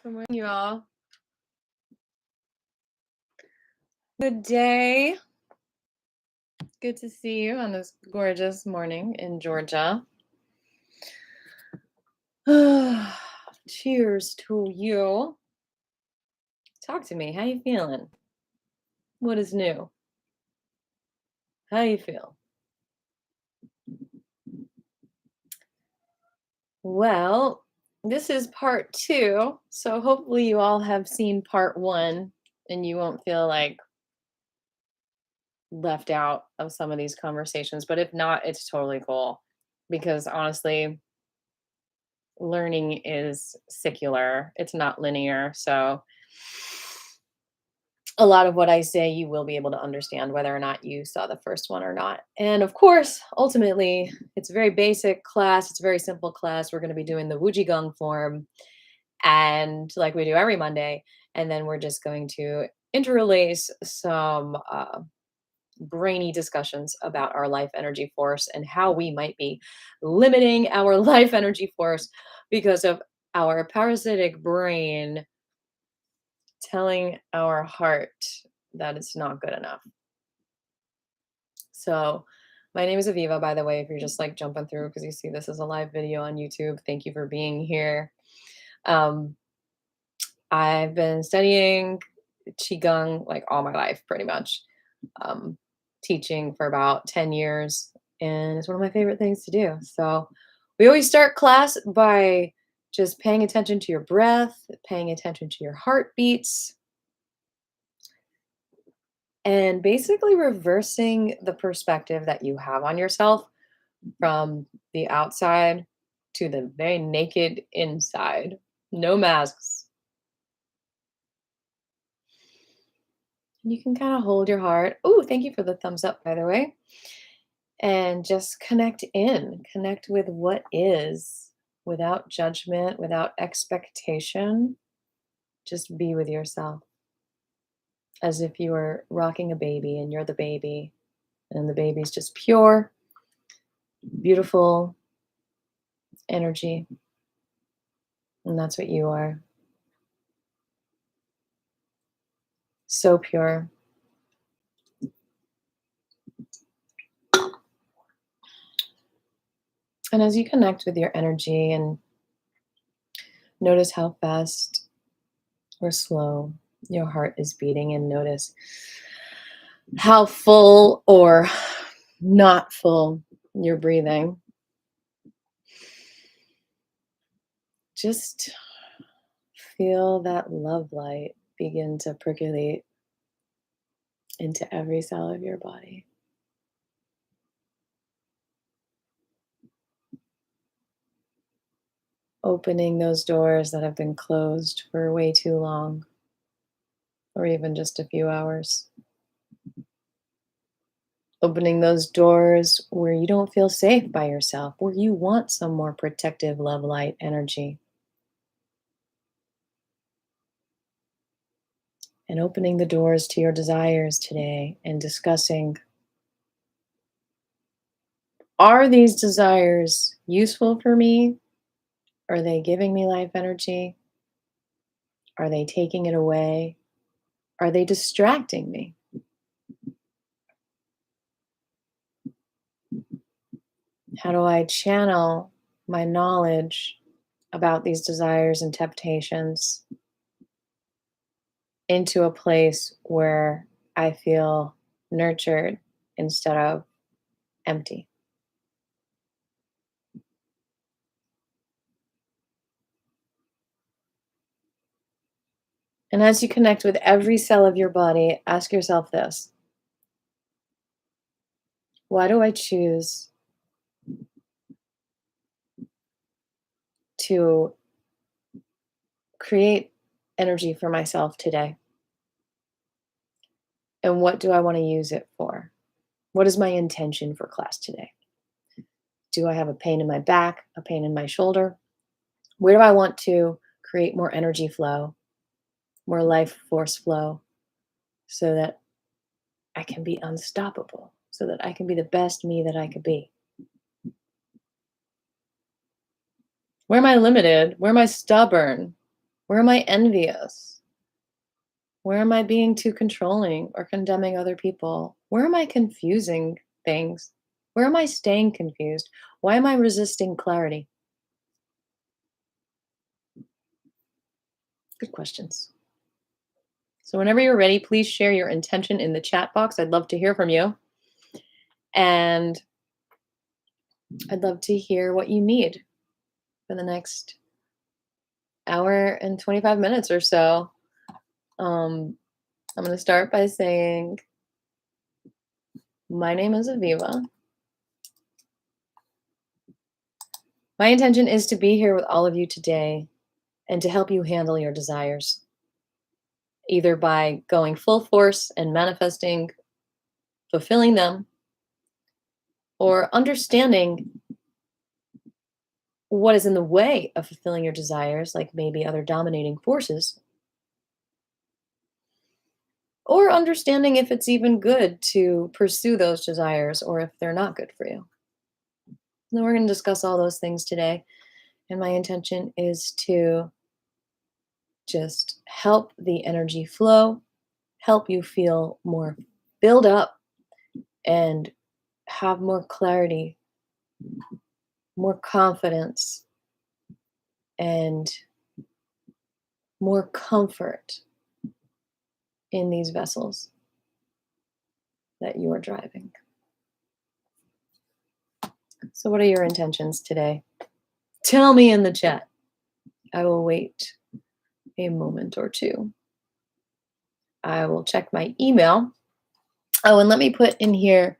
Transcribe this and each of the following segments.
Good morning, you all. Good day. Good to see you on this gorgeous morning in Georgia. Cheers to you. Talk to me. How you feeling? What is new? How you feel? Well, this is part 2, so hopefully you all have seen part 1 and you won't feel like left out of some of these conversations. But if not, it's totally cool because honestly, learning is secular, it's not linear. So a lot of what I say you will be able to understand whether or not you saw the first one or not. And of course, ultimately, it's a very basic class, it's a very simple class. We're going to be doing the Gong form, and like we do every Monday, and then we're just going to interlace some brainy discussions about our life energy force and how we might be limiting our life energy force because of our parasitic brain telling our heart that it's not good enough. So, my name is Aviva, by the way, if you're just like jumping through because you see this as a live video on YouTube. Thank you for being here. I've been studying Qigong like all my life, pretty much. Teaching for about 10 years, and it's one of my favorite things to do. So, we always start class by just paying attention to your breath, paying attention to your heartbeats, and basically reversing the perspective that you have on yourself from the outside to the very naked inside. No masks. You can kind of hold your heart. Oh, thank you for the thumbs up, by the way. And just connect with what is without judgment, without expectation. Just be with yourself as if you were rocking a baby and you're the baby, and the baby's just pure, beautiful energy. And that's what you are. So pure. And as you connect with your energy and notice how fast or slow your heart is beating, and notice how full or not full you're breathing, just feel that love light begin to percolate into every cell of your body. Opening those doors that have been closed for way too long, or even just a few hours. Opening those doors where you don't feel safe by yourself, where you want some more protective love light energy. And opening the doors to your desires today and discussing, are these desires useful for me? Are they giving me life energy? Are they taking it away? Are they distracting me? How do I channel my knowledge about these desires and temptations into a place where I feel nurtured instead of empty? And as you connect with every cell of your body, ask yourself this: why do I choose to create energy for myself today? And what do I want to use it for? What is my intention for class today? Do I have a pain in my back, a pain in my shoulder? Where do I want to create more energy flow, more life force flow, so that I can be unstoppable, so that I can be the best me that I could be? Where am I limited? Where am I stubborn? Where am I envious? Where am I being too controlling or condemning other people? Where am I confusing things? Where am I staying confused? Why am I resisting clarity? Good questions. So, whenever you're ready, please share your intention in the chat box. I'd love to hear from you. And I'd love to hear what you need for the next hour and 25 minutes or so. I'm going to start by saying, my name is Aviva. My intention is to be here with all of you today and to help you handle your desires, either by going full force and manifesting, fulfilling them, or understanding what is in the way of fulfilling your desires, like maybe other dominating forces, or understanding if it's even good to pursue those desires or if they're not good for you. And then we're going to discuss all those things today. And my intention is to just help the energy flow, help you feel more filled up and have more clarity, more confidence, and more comfort in these vessels that you are driving. So, what are your intentions today? Tell me in the chat. I will wait a moment or two. I will check my email. Oh, and let me put in here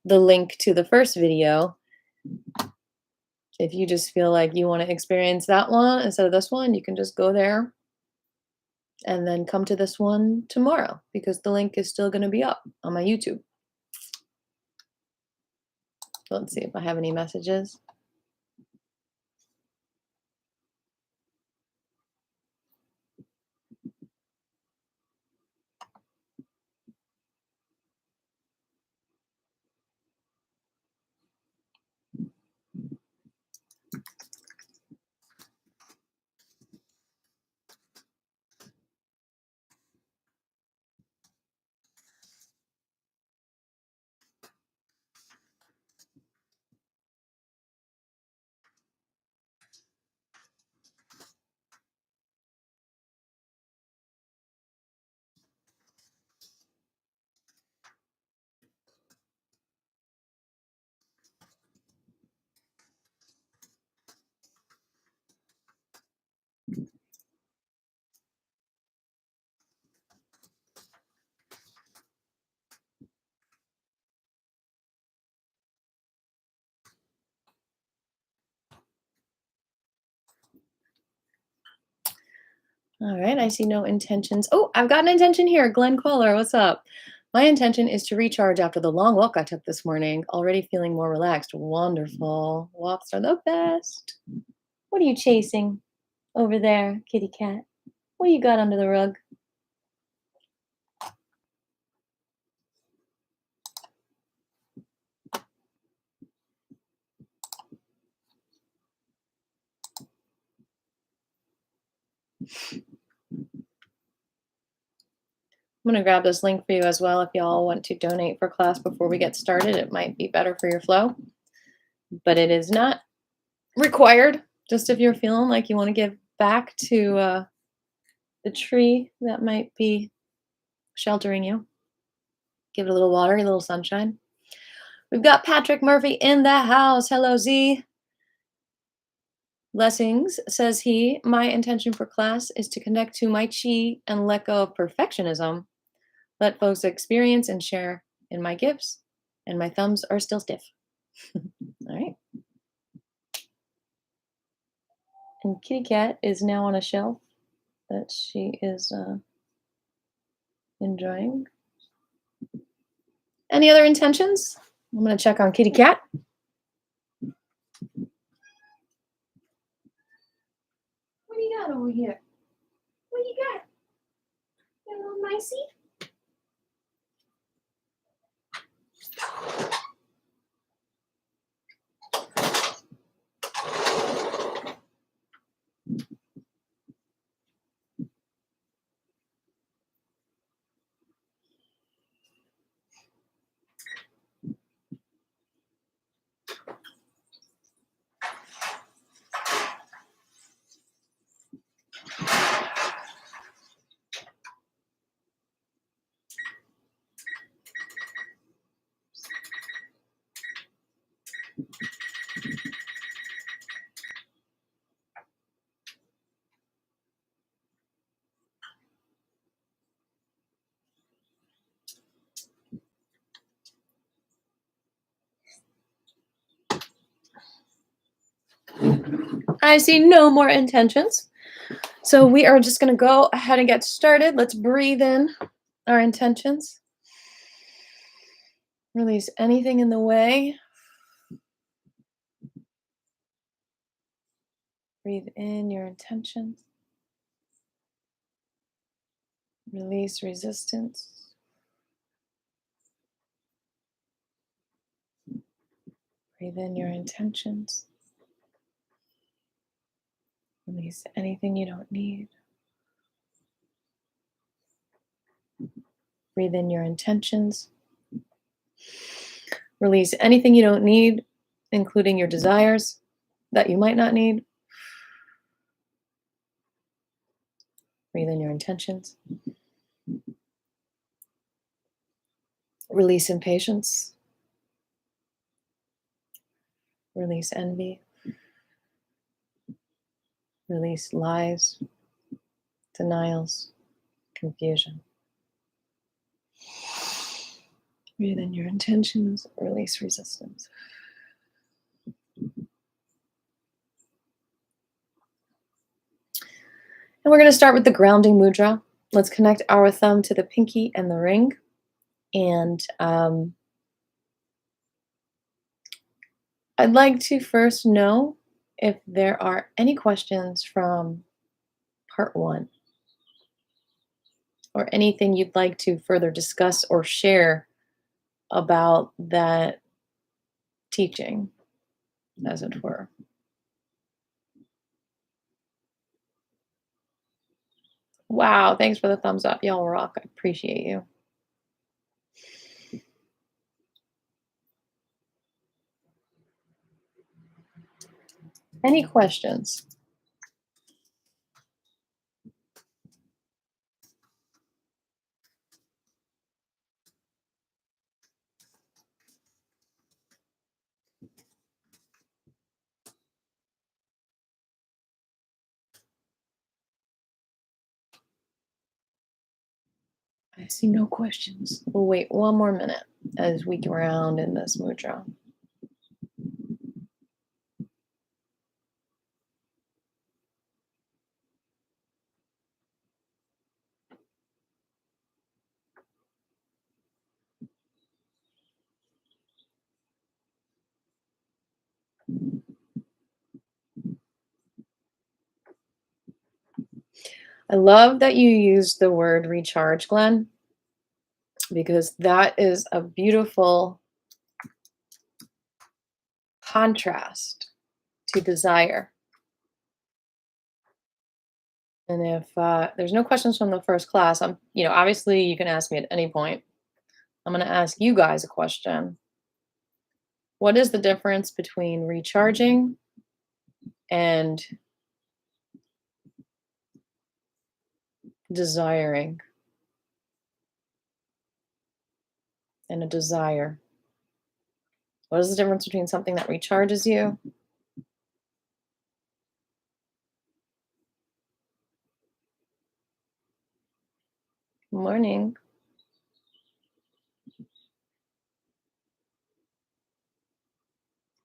the link to the first video. If you just feel like you want to experience that one instead of this one, you can just go there and then come to this one tomorrow because the link is still going to be up on my YouTube. Let's see if I have any messages. All right, I see no intentions. Oh, I've got an intention here. Glenn Queller, what's up? My intention is to recharge after the long walk I took this morning. Already feeling more relaxed. Wonderful. Walks are the best. What are you chasing over there, kitty cat? What you got under the rug? I'm going to grab this link for you as well if y'all want to donate for class before we get started. It might be better for your flow, but it is not required. Just if you're feeling like you want to give back to the tree that might be sheltering you. Give it a little water, a little sunshine. We've got Patrick Murphy in the house. Hello, Z. Blessings, says he. My intention for class is to connect to my chi and let go of perfectionism. Let folks experience and share in my gifts. And my thumbs are still stiff. All right. And Kitty Cat is now on a shelf that she is enjoying. Any other intentions? I'm going to check on Kitty Cat. What do you got over here? What do you got? You little nicey? I see no more intentions. So we are just going to go ahead and get started. Let's breathe in our intentions. Release anything in the way. Breathe in your intentions. Release resistance. Breathe in your intentions. Release anything you don't need. Breathe in your intentions. Release anything you don't need, including your desires that you might not need. Breathe in your intentions. Release impatience. Release envy. Release lies, denials, confusion. Breathe in your intentions. Release resistance. And we're going to start with the grounding mudra. Let's connect our thumb to the pinky and the ring. And I'd like to first know if there are any questions from part 1 or anything you'd like to further discuss or share about that teaching, as it were. Wow, thanks for the thumbs up. Y'all rock. I appreciate you. Any questions? I see no questions. We'll wait one more minute as we ground in this mudra. I love that you used the word recharge, Glenn, because that is a beautiful contrast to desire. And if there's no questions from the first class, obviously you can ask me at any point. I'm going to ask you guys a question. What is the difference between recharging and desiring? And a desire. What is the difference between something that recharges you morning?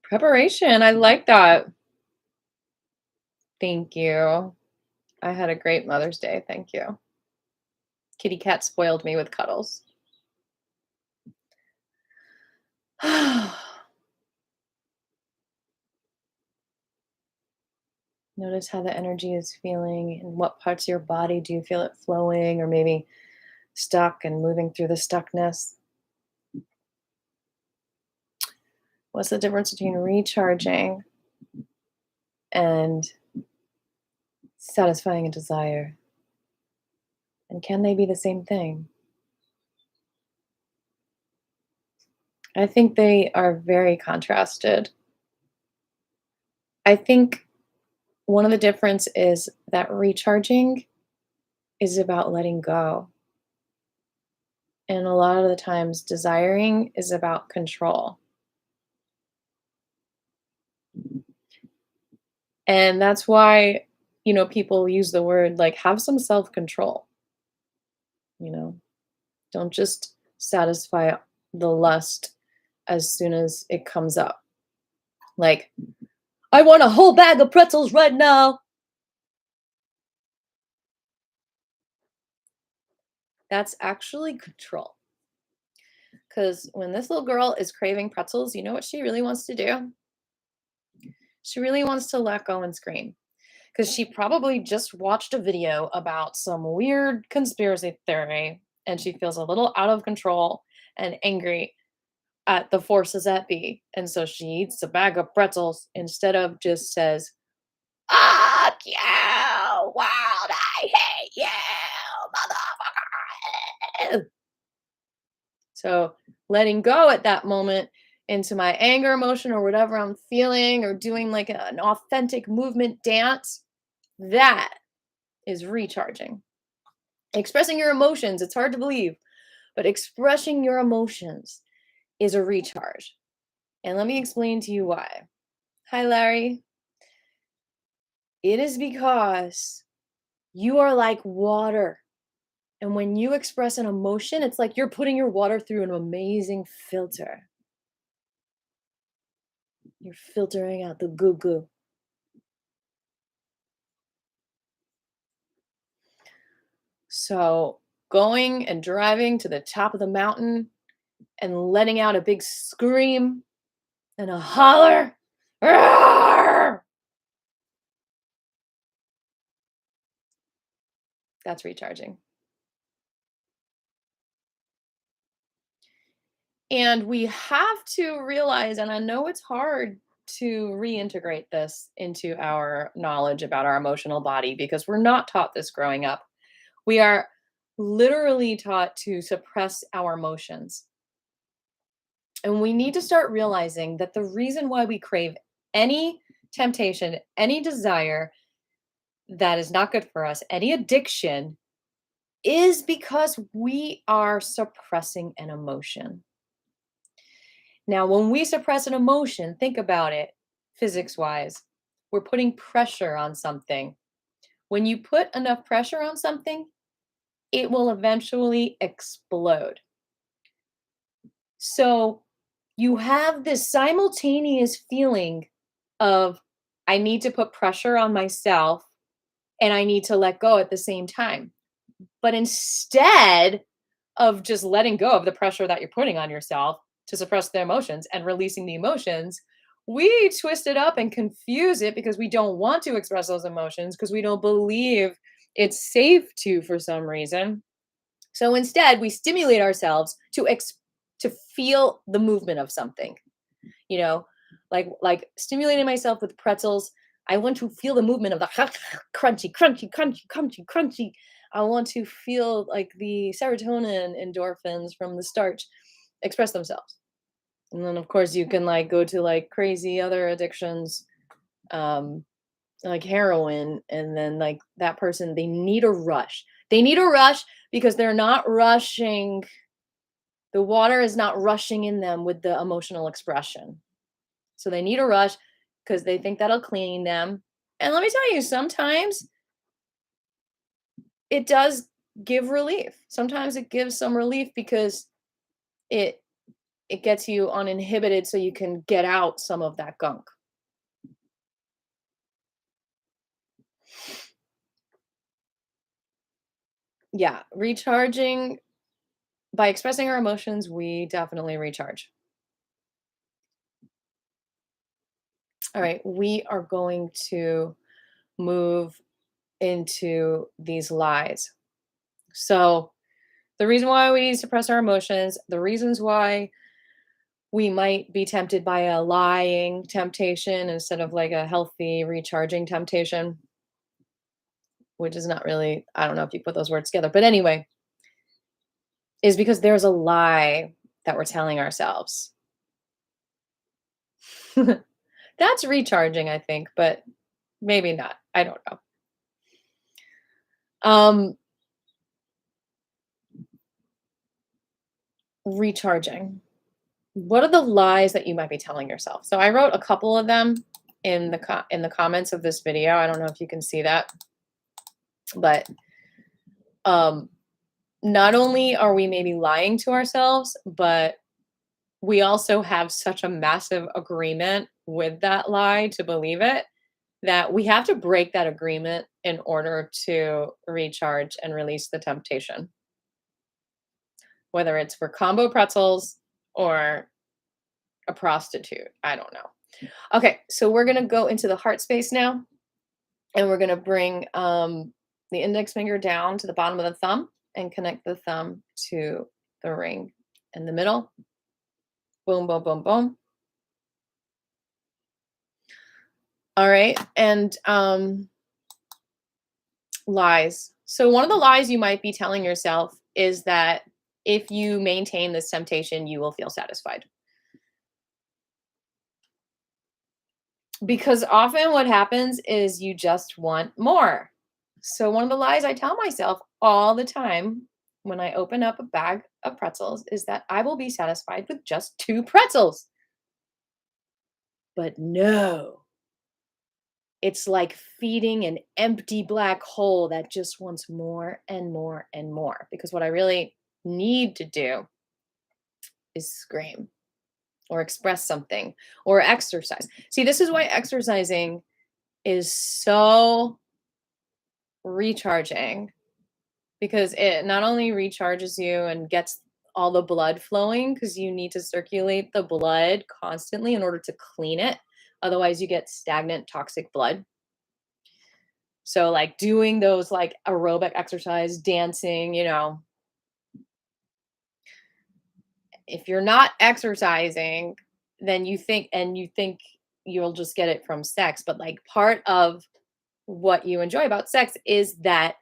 Preparation. I like that. Thank you. I had a great Mother's Day. Thank you. Kitty cat spoiled me with cuddles. Notice how the energy is feeling. In what parts of your body do you feel it flowing or maybe stuck and moving through the stuckness? What's the difference between recharging and satisfying a desire? And can they be the same thing? I think they are very contrasted. I think one of the difference is that recharging is about letting go. And a lot of the times desiring is about control. And that's why, people use the word like have some self-control. Don't just satisfy the lust as soon as it comes up. Like, I want a whole bag of pretzels right now. That's actually control. Because when this little girl is craving pretzels, you know what she really wants to do? She really wants to let go and scream. Because she probably just watched a video about some weird conspiracy theory and she feels a little out of control and angry at the forces that be. And so she eats a bag of pretzels instead of just says, "Fuck you, world, I hate you, motherfucker." So letting go at that moment into my anger emotion or whatever I'm feeling, or doing like an authentic movement dance, that is recharging. Expressing your emotions, it's hard to believe, but expressing your emotions is a recharge. And let me explain to you why. Hi, Larry. It is because you are like water. And when you express an emotion, it's like you're putting your water through an amazing filter. You're filtering out the goo goo. So, going and driving to the top of the mountain and letting out a big scream and a holler. "Roar!" That's recharging. And we have to realize, and I know it's hard to reintegrate this into our knowledge about our emotional body because we're not taught this growing up. We are literally taught to suppress our emotions. And we need to start realizing that the reason why we crave any temptation, any desire that is not good for us, any addiction, is because we are suppressing an emotion. Now, when we suppress an emotion, think about it physics wise. We're putting pressure on something. When you put enough pressure on something, it will eventually explode. So you have this simultaneous feeling of, I need to put pressure on myself and I need to let go at the same time. But instead of just letting go of the pressure that you're putting on yourself to suppress the emotions and releasing the emotions, we twist it up and confuse it because we don't want to express those emotions because we don't believe it's safe to for some reason. So instead, we stimulate ourselves to feel the movement of something. You know, like stimulating myself with pretzels. I want to feel the movement of the crunchy, crunchy, crunchy, crunchy, crunchy. I want to feel like the serotonin endorphins from the starch express themselves. And then of course you can like go to like crazy other addictions, um, like heroin, and then like that person, they need a rush. They need a rush because they're not rushing. The water is not rushing in them with the emotional expression. So they need a rush because they think that'll clean them. And let me tell you, sometimes it does give relief. Sometimes it gives some relief because it it gets you uninhibited so you can get out some of that gunk. Yeah, recharging by expressing our emotions, we definitely recharge. All right, we are going to move into these lies. So, the reason why we suppress our emotions, the reasons why we might be tempted by a lying temptation instead of like a healthy recharging temptation, which is not really, I don't know if you put those words together, but anyway, is because there's a lie that we're telling ourselves. That's recharging, I think, but maybe not. I don't know. Um, Recharging. What are the lies that you might be telling yourself? So I wrote a couple of them in in the comments of this video. I don't know if you can see that, but um not only are we maybe lying to ourselves, but we also have such a massive agreement with that lie to believe it that we have to break that agreement in order to recharge and release the temptation, whether it's for combo pretzels or a prostitute. I don't know. Okay, so we're gonna go into the heart space now, and we're gonna bring the index finger down to the bottom of the thumb and connect the thumb to the ring in the middle. Boom, boom, boom, boom. All right, and lies. So one of the lies you might be telling yourself is that if you maintain this temptation, you will feel satisfied. Because often what happens is you just want more. So one of the lies I tell myself all the time when I open up a bag of pretzels is that I will be satisfied with just 2 pretzels. But no, it's like feeding an empty black hole that just wants more and more and more. Because what I really need to do is scream or express something or exercise. See, this is why exercising is so recharging, because it not only recharges you and gets all the blood flowing, because you need to circulate the blood constantly in order to clean it. Otherwise, you get stagnant, toxic blood. So, like doing those like aerobic exercise, dancing, if you're not exercising, then you think you'll just get it from sex. But like part of what you enjoy about sex is that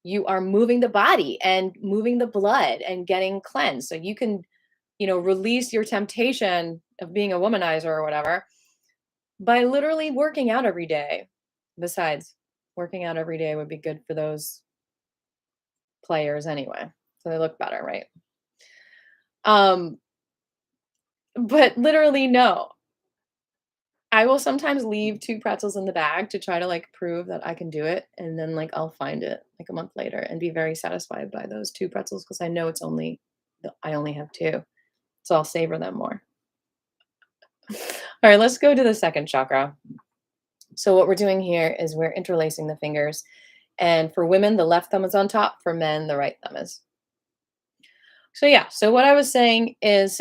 you are moving the body and moving the blood and getting cleansed. So you can, release your temptation of being a womanizer or whatever by literally working out every day. Besides, working out every day would be good for those players anyway. So they look better, right? Um, but literally, no. I will sometimes leave 2 pretzels in the bag to try to, like, prove that I can do it, and then, like, I'll find it, like, a month later and be very satisfied by those 2 pretzels because I know I only have 2, so I'll savor them more. Alright, let's go to the second chakra. So what we're doing here is we're interlacing the fingers, and for women, the left thumb is on top, for men, the right thumb is. So, yeah, so what I was saying is,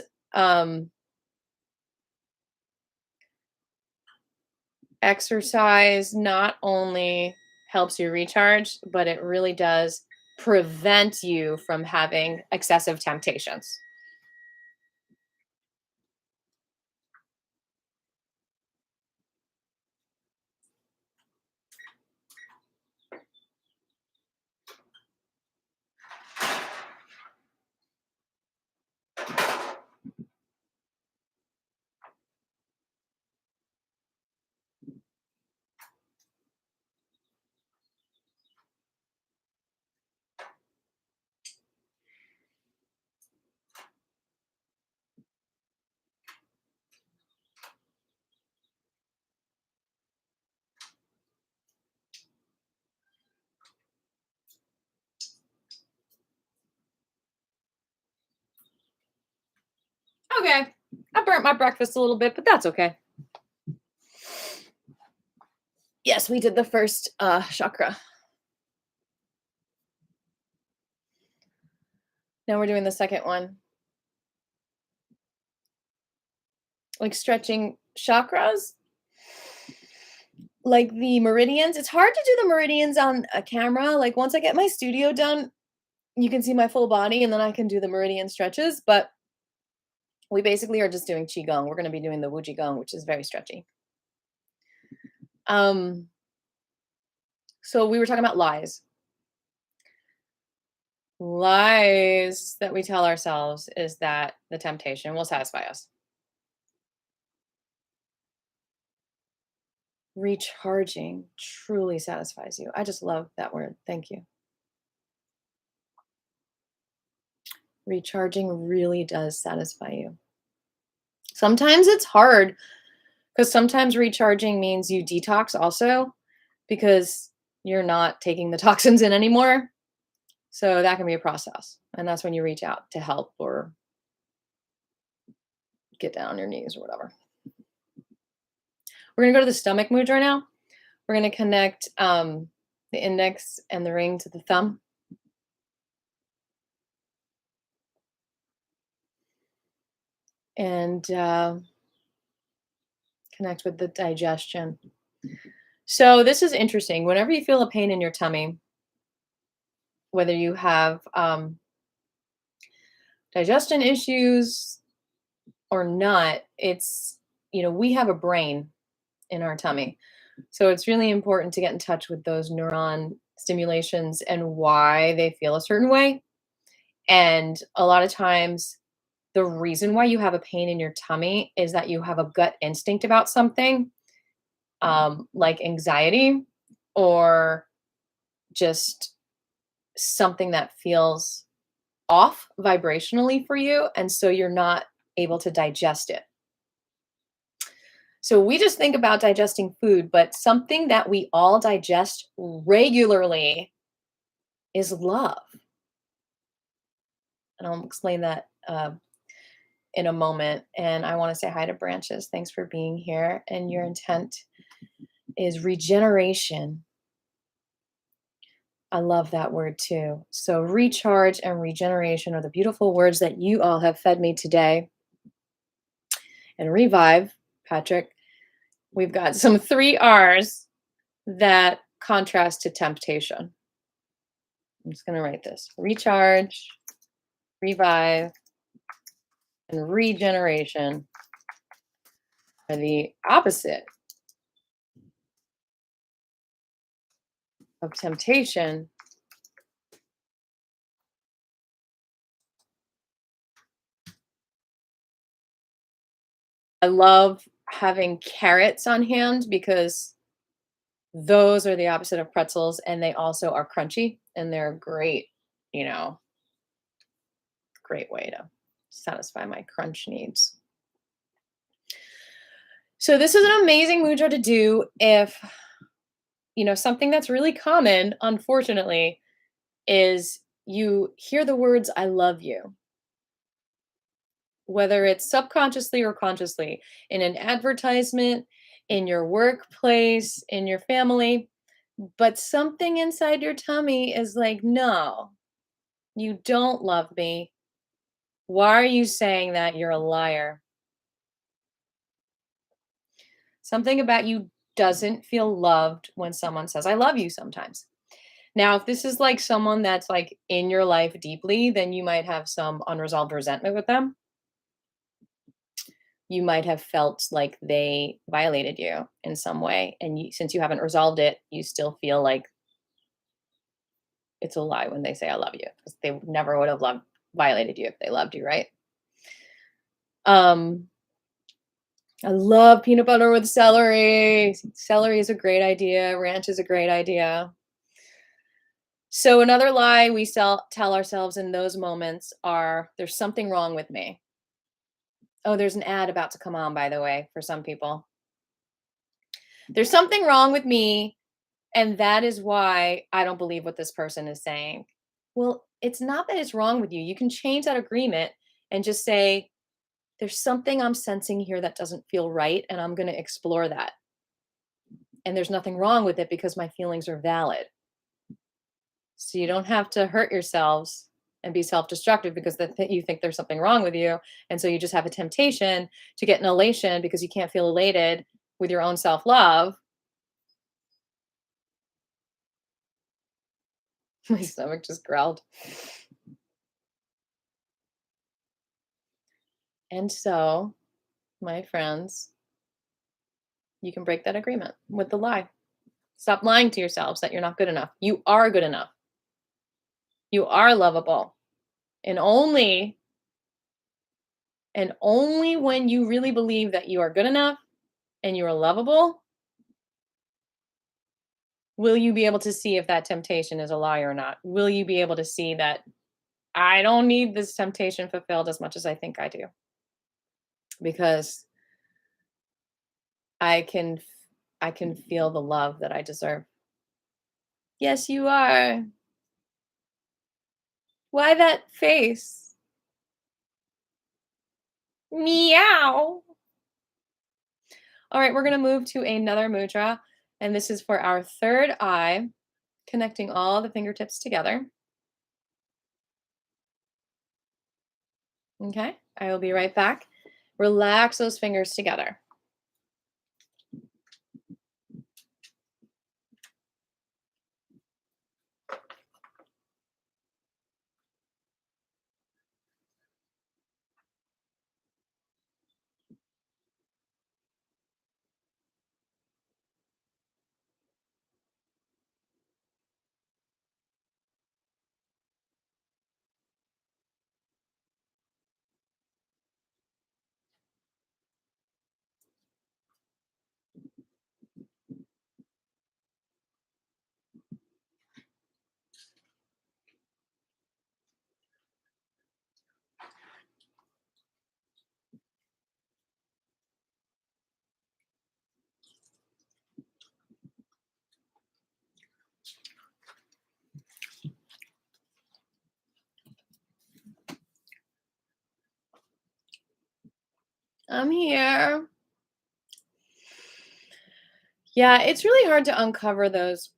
exercise not only helps you recharge, but it really does prevent you from having excessive temptations. Okay. I burnt my breakfast a little bit, but that's okay. Yes, we did the first chakra. Now we're doing the second one. Like stretching chakras, like the meridians. It's hard to do the meridians on a camera. Like once I get my studio done, you can see my full body and then I can do the meridian stretches. But we basically are just doing Qigong. We're going to be doing the Gong, which is very stretchy. Um, so we were talking about lies. Lies that we tell ourselves is that the temptation will satisfy us. Recharging truly satisfies you. I just love that word. Thank you. Recharging really does satisfy you. Sometimes it's hard because sometimes recharging means you detox also because you're not taking the toxins in anymore. So that can be a process. And that's when you reach out to help or get down on your knees or whatever. We're going to go to the stomach mudra now. We're going to connect the index and the ring to the thumb. And connect with the digestion. So this is interesting. Whenever you feel a pain in your tummy, whether you have digestion issues or not, it's, we have a brain in our tummy. So it's really important to get in touch with those neuron stimulations and why they feel a certain way. And a lot of times, the reason why you have a pain in your tummy is that you have a gut instinct about something, like anxiety or just something that feels off vibrationally for you. And so you're not able to digest it. So we just think about digesting food, but something that we all digest regularly is love. And I'll explain that in a moment. And I want to say hi to Branches. Thanks for being here. And your intent is regeneration. I love that word too. So recharge and regeneration are the beautiful words that you all have fed me today. And revive, Patrick, we've got some 3 R's that contrast to temptation. I'm just going to write this. Recharge, revive, and regeneration are the opposite of temptation. I love having carrots on hand because those are the opposite of pretzels, and they also are crunchy, and they're great, great way to satisfy my crunch needs. So this is an amazing mudra to do if, something that's really common, unfortunately, is you hear the words, I love you. Whether it's subconsciously or consciously, in an advertisement, in your workplace, in your family, but something inside your tummy is like, no, you don't love me. Why are you saying that? You're a liar. Something about you doesn't feel loved when someone says, I love you sometimes. Now, if this is like someone that's like in your life deeply, then you might have some unresolved resentment with them. You might have felt like they violated you in some way. And since you haven't resolved it, you still feel like it's a lie when they say, I love you, because they never would have violated you if they loved you, right? I love peanut butter with celery. Celery is a great idea. Ranch is a great idea. So another lie we tell ourselves in those moments are, there's something wrong with me. Oh, there's an ad about to come on, by the way, for some people. There's something wrong with me, and that is why I don't believe what this person is saying. Well, it's not that it's wrong with you. You can change that agreement and just say, there's something I'm sensing here that doesn't feel right, and I'm going to explore that. And there's nothing wrong with it because my feelings are valid. So you don't have to hurt yourselves and be self-destructive because you think there's something wrong with you. And so you just have a temptation to get an elation because you can't feel elated with your own self-love. My stomach just growled. And so, my friends, you can break that agreement with the lie. Stop lying to yourselves that you're not good enough. You are good enough. You are lovable. And only when you really believe that you are good enough and you are lovable will you be able to see if that temptation is a lie or not. Will you be able to see that I don't need this temptation fulfilled as much as I think I do? Because I can feel the love that I deserve. Yes, you are. Why that face? Meow. All right, we're going to move to another mudra, and this is for our third eye, connecting all the fingertips together. Okay, I will be right back. Relax those fingers together. I'm here. Yeah, it's really hard to uncover those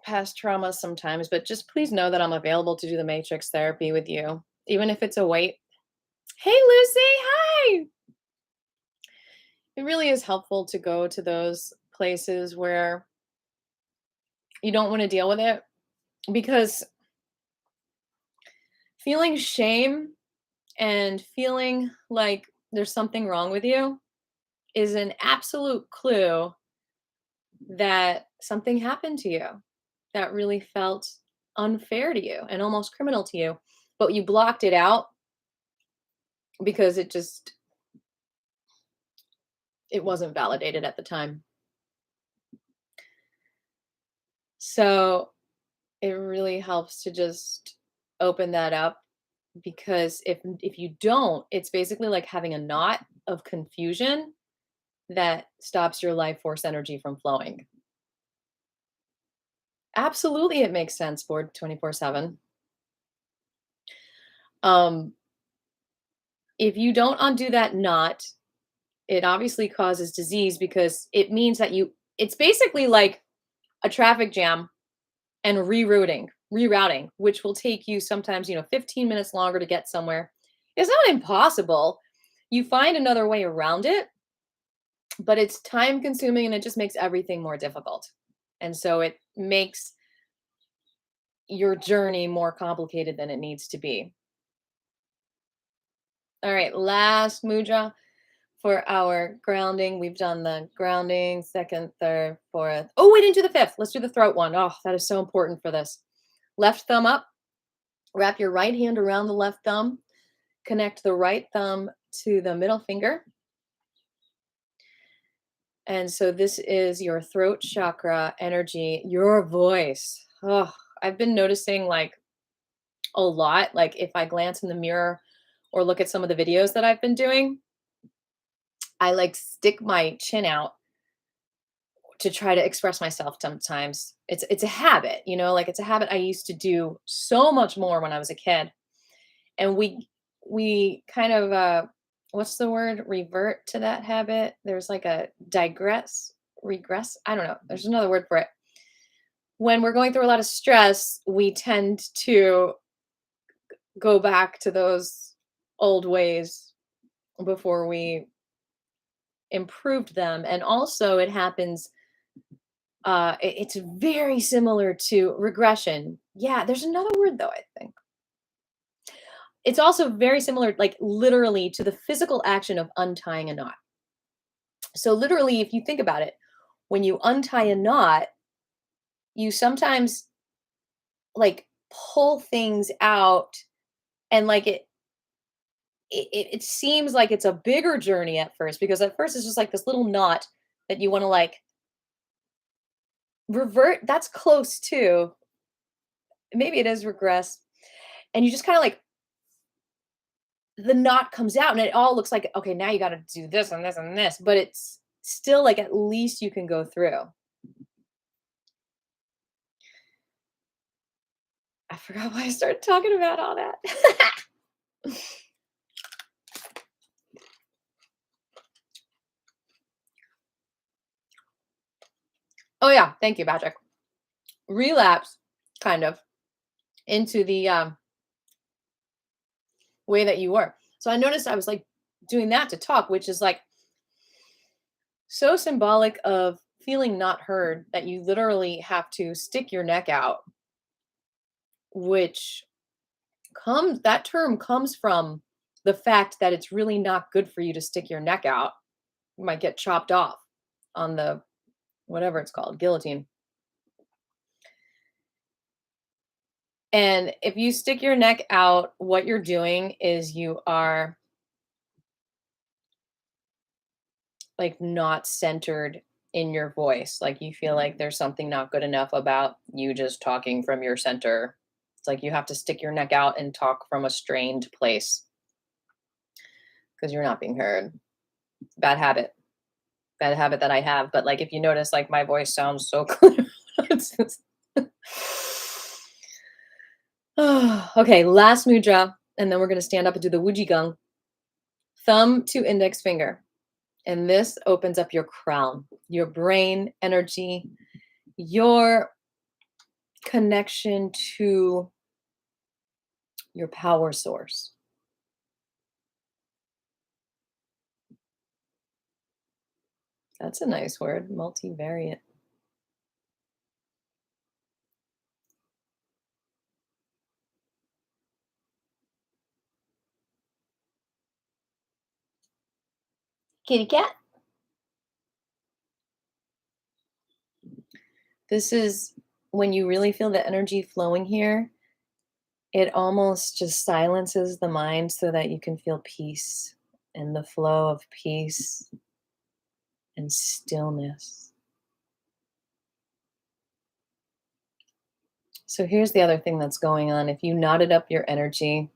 past traumas sometimes, but just please know that I'm available to do the matrix therapy with you, even if it's a wait. Hey, Lucy. Hi. It really is helpful to go to those places where you don't want to deal with it because feeling shame and feeling like there's something wrong with you is an absolute clue that something happened to you that really felt unfair to you and almost criminal to you, but you blocked it out because it wasn't validated at the time. So it really helps to just open that up because if you don't, it's basically like having a knot of confusion that stops your life force energy from flowing. Absolutely, it makes sense, board 24/7. Um, if you don't undo that knot, it obviously causes disease because it means that it's basically like a traffic jam and rerouting, which will take you sometimes, 15 minutes longer to get somewhere. It's not impossible. You find another way around it, but it's time consuming and it just makes everything more difficult. And so it makes your journey more complicated than it needs to be. All right, last mudra for our grounding. We've done the grounding, second, third, fourth. Oh, we didn't do the fifth. Let's do the throat one. Oh, that is so important for this. Left thumb up. Wrap your right hand around the left thumb. Connect the right thumb to the middle finger. And so this is your throat chakra energy, your voice. Oh, I've been noticing like a lot. Like if I glance in the mirror or look at some of the videos that I've been doing, I like stick my chin out to try to express myself sometimes. It's a habit, like it's a habit I used to do so much more when I was a kid. And we kind of what's the word? Revert to that habit. There's like a regress. I don't know. There's another word for it. When we're going through a lot of stress, we tend to go back to those old ways before we improved them. And also it happens it's very similar to regression. Yeah, there's another word though, I think. It's also very similar, like literally to the physical action of untying a knot. So literally, if you think about it, when you untie a knot, you sometimes like pull things out and like it seems like it's a bigger journey at first because at first it's just like this little knot that you want to like revert. That's close to maybe it is regress. And you just kind of like the knot comes out and it all looks like, okay, now you got to do this and this and this, but it's still like at least you can go through. I forgot why I started talking about all that. Oh yeah, thank you, Patrick. Relapse, kind of, into the way that you were. So I noticed I was like doing that to talk, which is like so symbolic of feeling not heard that you literally have to stick your neck out, which that term comes from the fact that it's really not good for you to stick your neck out. You might get chopped off on the whatever it's called, guillotine. And if you stick your neck out, what you're doing is you are like not centered in your voice. Like you feel like there's something not good enough about you just talking from your center. It's like you have to stick your neck out and talk from a strained place because you're not being heard. Bad habit. Bad habit that I have. But like if you notice, like my voice sounds so clear. Okay, last mudra, and then we're going to stand up and do the Wuji Gong. Thumb to index finger. And this opens up your crown, your brain energy, your connection to your power source. That's a nice word, multivariate. Kitty cat. This is when you really feel the energy flowing here. It almost just silences the mind so that you can feel peace and the flow of peace and stillness. So here's the other thing that's going on. If you knotted up your energy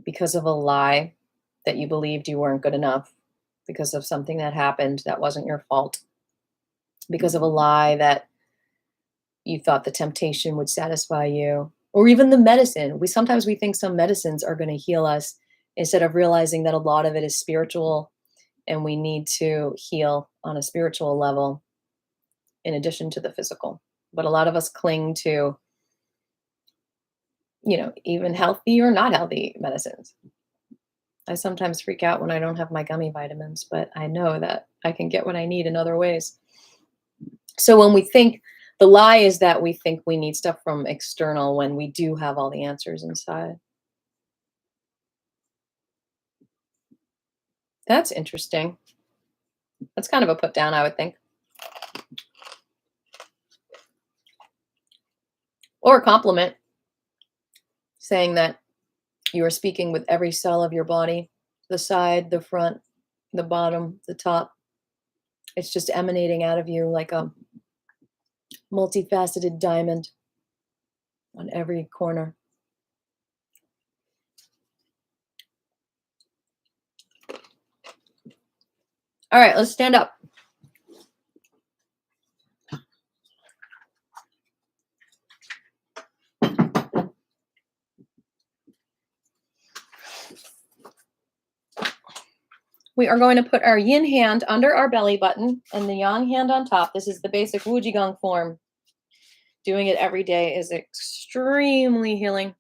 because of a lie that you believed you weren't good enough, because of something that happened that wasn't your fault, because of a lie that you thought the temptation would satisfy you, or even the medicine. We think some medicines are going to heal us instead of realizing that a lot of it is spiritual and we need to heal on a spiritual level in addition to the physical. But a lot of us cling to, even healthy or not healthy medicines. I sometimes freak out when I don't have my gummy vitamins, but I know that I can get what I need in other ways. So when we think, the lie is that we think we need stuff from external when we do have all the answers inside. That's interesting. That's kind of a put down, I would think. Or a compliment, saying that you are speaking with every cell of your body, the side, the front, the bottom, the top. It's just emanating out of you like a multifaceted diamond on every corner. All right, let's stand up. We are going to put our yin hand under our belly button and the yang hand on top. This is the basic Wujigong form. Doing it every day is extremely healing.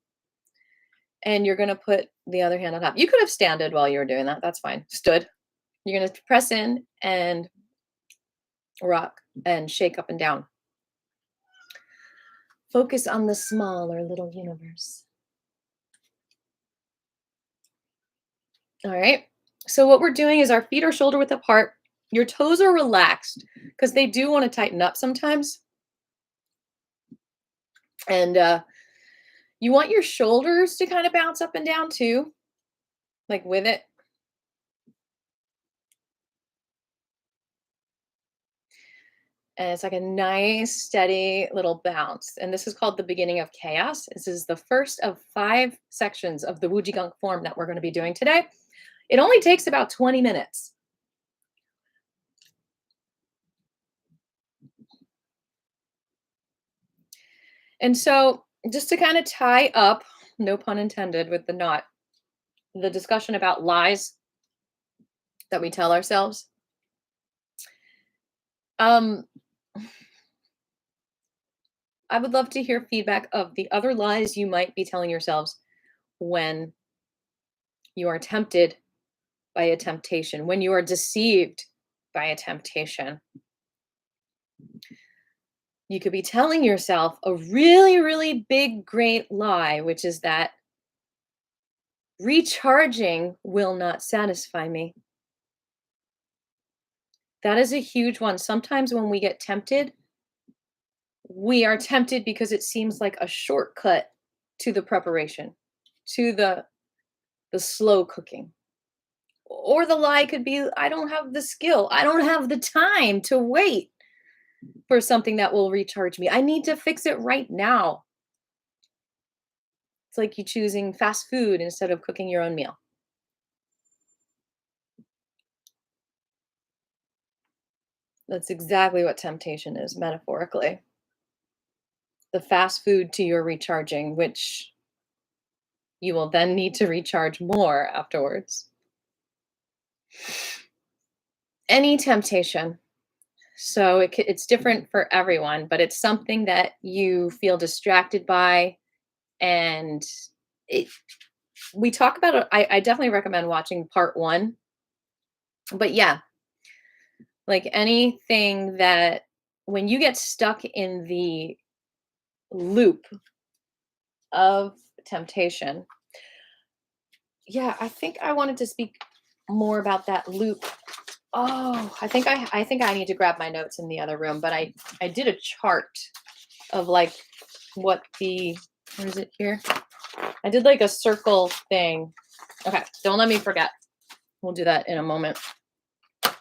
And you're going to put the other hand on top. You could have standed while you were doing that. That's fine. Stood. You're going to press in and rock and shake up and down. Focus on the small or little universe. All right. So what we're doing is our feet are shoulder width apart. Your toes are relaxed because they do want to tighten up sometimes. And you want your shoulders to kind of bounce up and down too, like with it. And it's like a nice, steady little bounce. And this is called the beginning of chaos. This is the first of 5 sections of the Wujigong form that we're going to be doing today. It only takes about 20 minutes. And so just to kind of tie up, no pun intended with the knot, the discussion about lies that we tell ourselves. I would love to hear feedback of the other lies you might be telling yourselves when you are tempted by a temptation, when you are deceived by a temptation. You could be telling yourself a really, really big, great lie, which is that recharging will not satisfy me. That is a huge one. Sometimes when we get tempted, we are tempted because it seems like a shortcut to the preparation, to the slow cooking. Or the lie could be, I don't have the skill. I don't have the time to wait for something that will recharge me. I need to fix it right now. It's like you choosing fast food instead of cooking your own meal. That's exactly what temptation is, metaphorically. The fast food to your recharging, which you will then need to recharge more afterwards. Any temptation. So it's different for everyone, but it's something that you feel distracted by. And it, we talk about it. I definitely recommend watching part one. But yeah, like anything that when you get stuck in the loop of temptation, yeah, I think I wanted to speak more about that loop. Oh, I think I need to grab my notes in the other room, but I did a chart of like what the where is it here? I did like a circle thing. Okay, don't let me forget. We'll do that in a moment.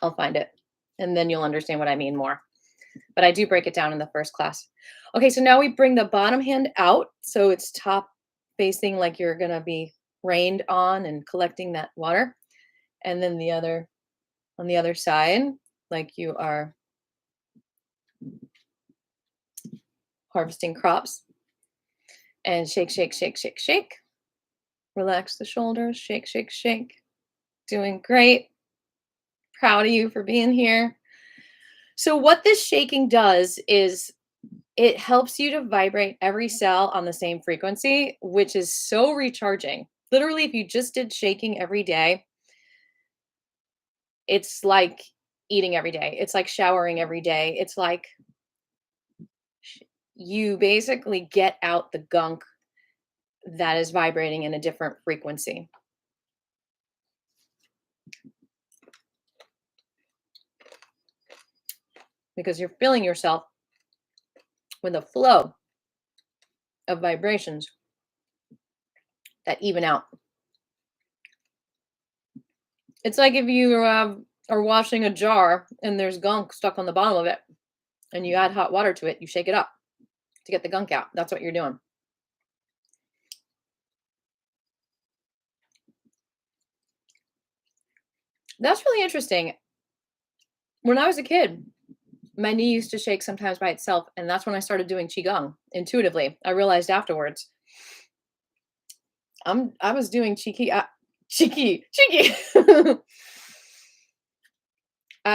I'll find it and then you'll understand what I mean more. But I do break it down in the first class. Okay, so now we bring the bottom hand out so it's top facing like you're going to be rained on and collecting that water. And then the other on the other side like you are harvesting crops. And shake, shake, shake, shake, shake. Relax the shoulders. Shake, shake, shake. Doing great. Proud of you for being here. So, what this shaking does is it helps you to vibrate every cell on the same frequency, which is so recharging. Literally, if you just did shaking every day, it's like eating every day. It's like showering every day. It's like you basically get out the gunk that is vibrating in a different frequency. Because you're filling yourself with a flow of vibrations that even out. It's like if you are washing a jar and there's gunk stuck on the bottom of it and you add hot water to it, you shake it up to get the gunk out. That's what you're doing. That's really interesting. When I was a kid, my knee used to shake sometimes by itself, and that's when I started doing Qigong intuitively. I realized afterwards I was doing cheeky. I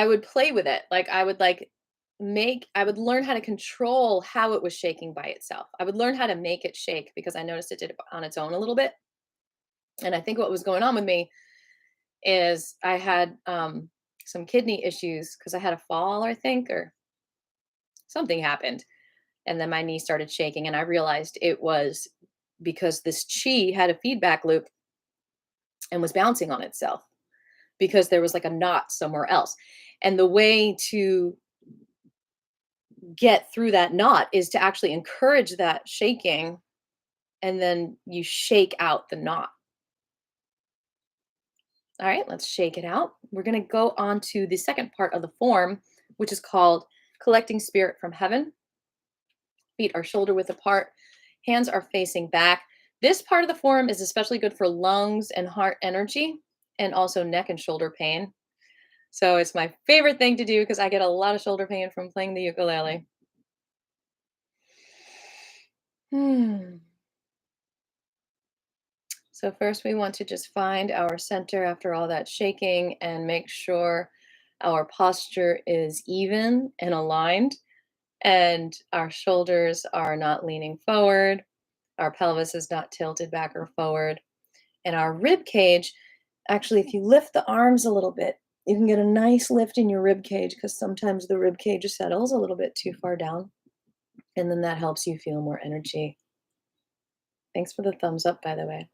would play with it. Like I would I would learn how to control how it was shaking by itself. I would learn how to make it shake because I noticed it did it on its own a little bit. And I think what was going on with me is I had some kidney issues because I had a fall, I think, or something happened. And then my knee started shaking, and I realized it was because this chi had a feedback loop and was bouncing on itself because there was like a knot somewhere else. And the way to get through that knot is to actually encourage that shaking, and then you shake out the knot. All right, let's shake it out. We're going to go on to the second part of the form, which is called collecting spirit from heaven. Feet are shoulder width apart, hands are facing back. This part of the form is especially good for lungs and heart energy and also neck and shoulder pain. So it's my favorite thing to do because I get a lot of shoulder pain from playing the ukulele. So first we want to just find our center after all that shaking and make sure our posture is even and aligned. And our shoulders are not leaning forward. Our pelvis is not tilted back or forward. And our rib cage, actually, if you lift the arms a little bit, you can get a nice lift in your rib cage because sometimes the rib cage settles a little bit too far down. And then that helps you feel more energy. Thanks for the thumbs up, by the way.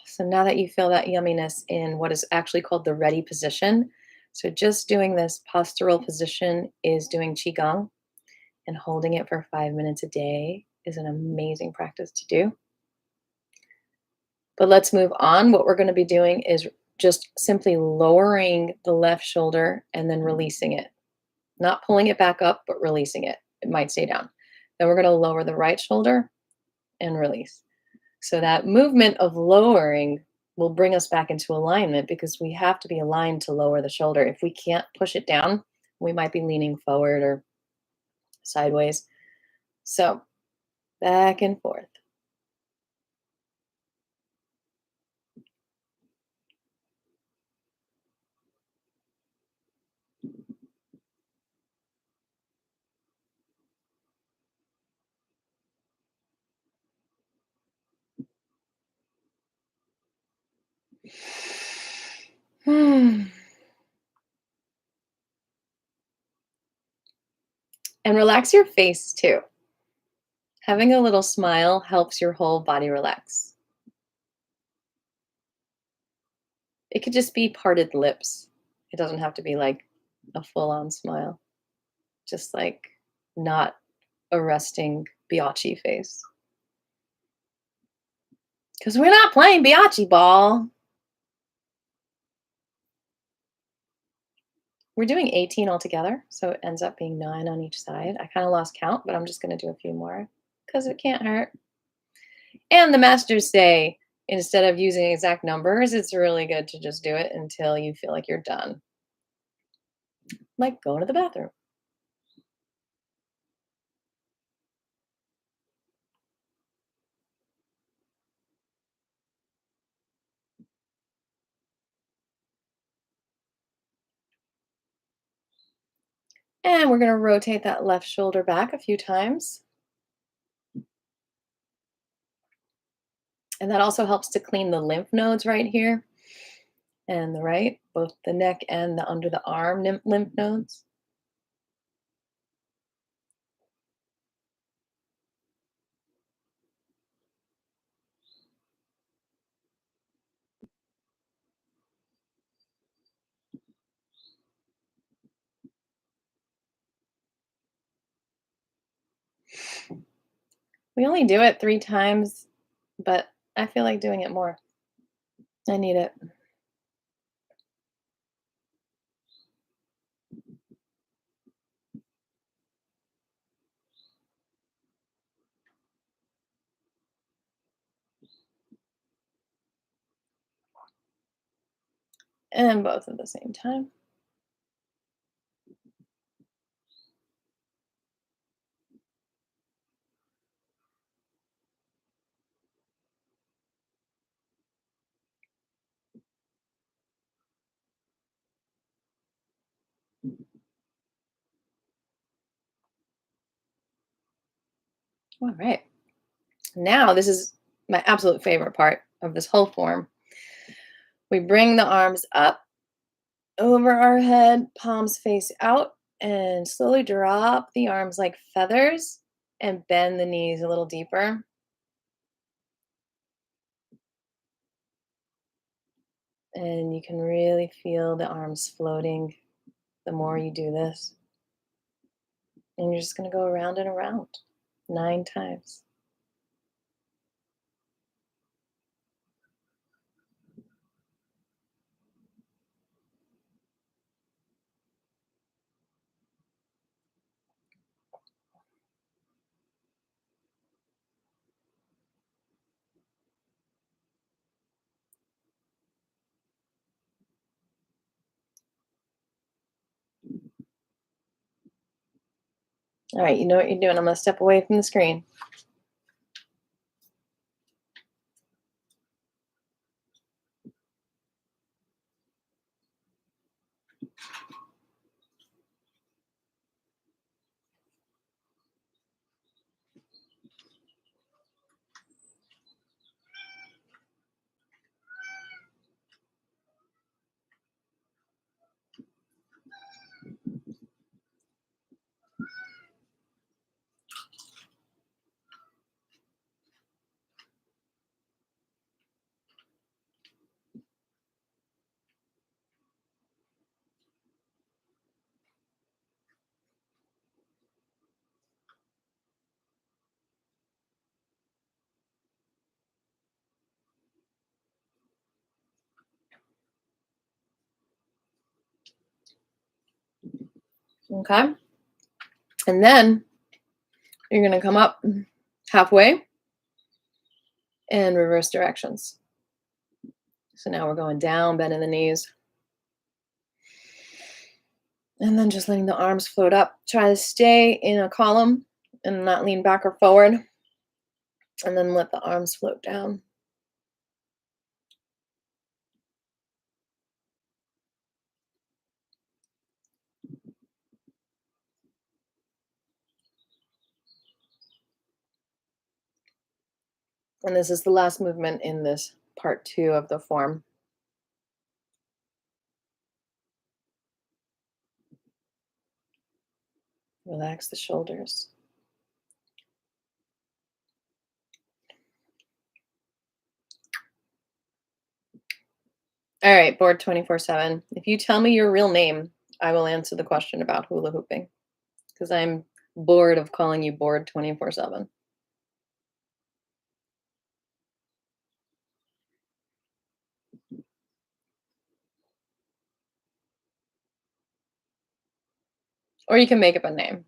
So now that you feel that yumminess in what is actually called the ready position, so just doing this postural position is doing Qigong, and holding it for 5 minutes a day is an amazing practice to do. But let's move on. What we're going to be doing is just simply lowering the left shoulder and then releasing it. Not pulling it back up, but releasing it. It might stay down. Then we're going to lower the right shoulder and release. So that movement of lowering will bring us back into alignment because we have to be aligned to lower the shoulder. If we can't push it down, we might be leaning forward or sideways. So back and forth. And relax your face too. Having a little smile helps your whole body relax. It could just be parted lips. It doesn't have to be like a full-on smile. Just like not a resting biatchy face. Because we're not playing biatchy ball. We're doing 18 altogether, so it ends up being 9 on each side. I kind of lost count, but I'm just going to do a few more because it can't hurt. And the masters say, instead of using exact numbers, it's really good to just do it until you feel like you're done. Like going to the bathroom. And we're going to rotate that left shoulder back a few times. And that also helps to clean the lymph nodes right here and the right, both the neck and the under the arm lymph nodes. We only do it 3 times, but I feel like doing it more. I need it. And both at the same time. All right. Now, this is my absolute favorite part of this whole form. We bring the arms up over our head, palms face out, and slowly drop the arms like feathers and bend the knees a little deeper. And you can really feel the arms floating the more you do this. And you're just going to go around and around 9 times. All right, you know what you're doing. I'm going to step away from the screen. Okay. And then you're going to come up halfway and reverse directions. So now we're going down, bending the knees. And then just letting the arms float up. Try to stay in a column and not lean back or forward. And then let the arms float down. And this is the last movement in this part 2 of the form. Relax the shoulders. All right, bored 24/7. If you tell me your real name, I will answer the question about hula hooping because I'm bored of calling you bored 24/7. Or you can make up a name.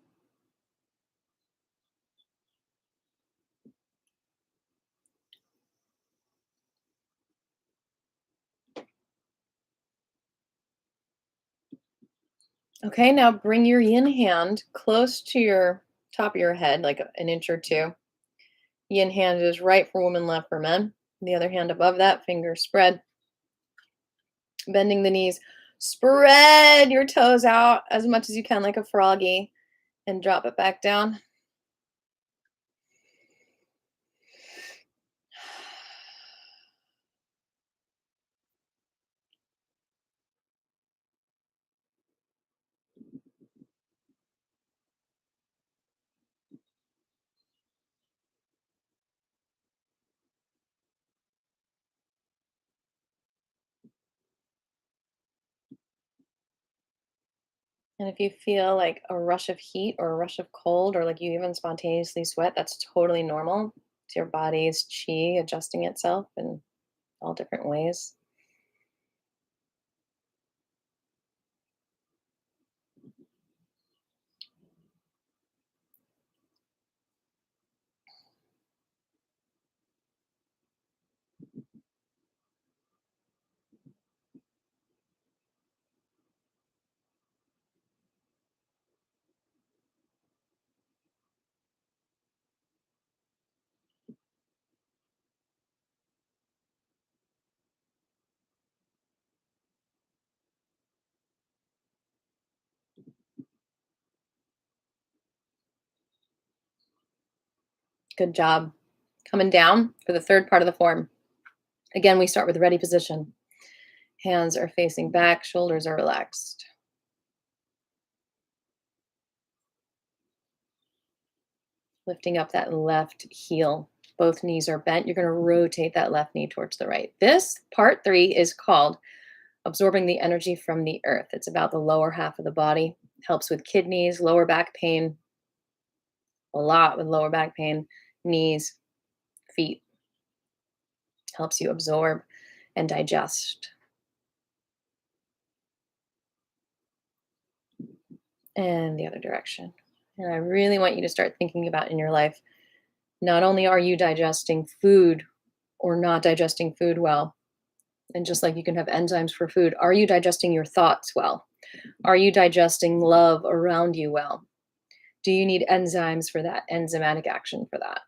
Okay, now bring your yin hand close to your top of your head, like an inch or two. Yin hand is right for women, left for men. The other hand above that, fingers spread. Bending the knees. Spread your toes out as much as you can, like a froggy, and drop it back down. And if you feel like a rush of heat or a rush of cold, or like you even spontaneously sweat, that's totally normal. It's your body's chi adjusting itself in all different ways. Good job. Coming down for the third part of the form. Again, we start with ready position. Hands are facing back, shoulders are relaxed. Lifting up that left heel. Both knees are bent. You're going to rotate that left knee towards the right. This part 3 is called absorbing the energy from the earth. It's about the lower half of the body. Helps with kidneys, lower back pain, a lot with lower back pain, knees, feet. Helps you absorb and digest. And the other direction. And I really want you to start thinking about in your life, not only are you digesting food or not digesting food well, and just like you can have enzymes for food, are you digesting your thoughts well? Are you digesting love around you well? Do you need enzymes for that? Enzymatic action for that?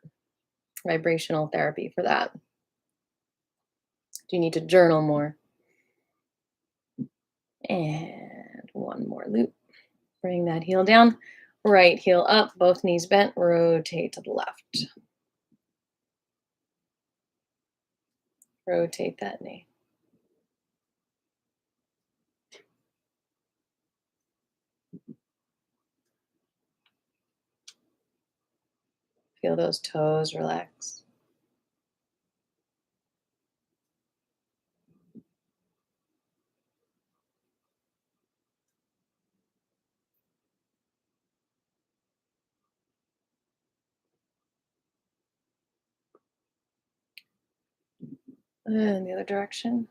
Vibrational therapy for that? Do you need to journal more? And one more loop. Bring that heel down. Right heel up, both knees bent. Rotate to the left. Rotate that knee. Feel those toes relax. And the other direction.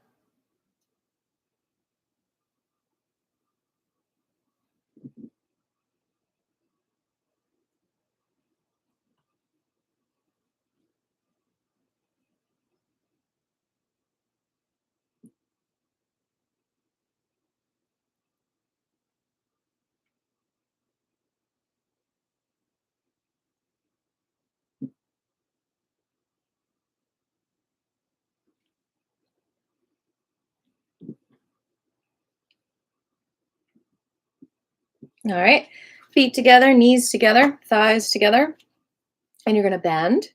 All right. Feet together, knees together, thighs together. And you're going to bend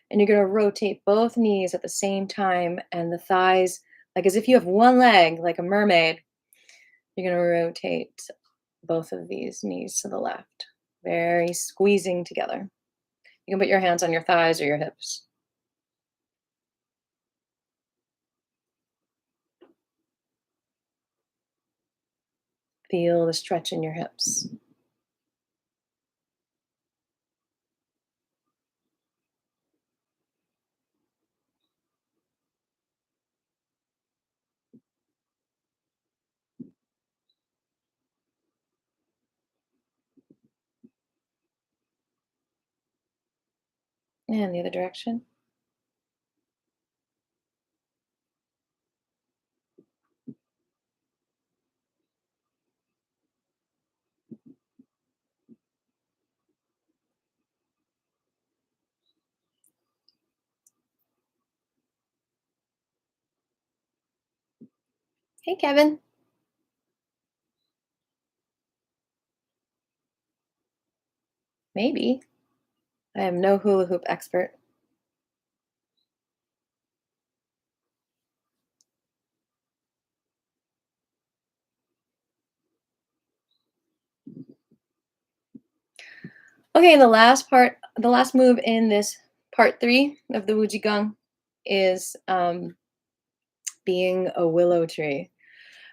and you're going to rotate both knees at the same time and the thighs, like as if you have one leg, like a mermaid. You're going to rotate both of these knees to the left, very squeezing together. You can put your hands on your thighs or your hips. Feel the stretch in your hips. And the other direction. Hey, Kevin. Maybe. I am no hula hoop expert. Okay, and the last part, the last move in this part 3 of the Wuji Gong is being a willow tree.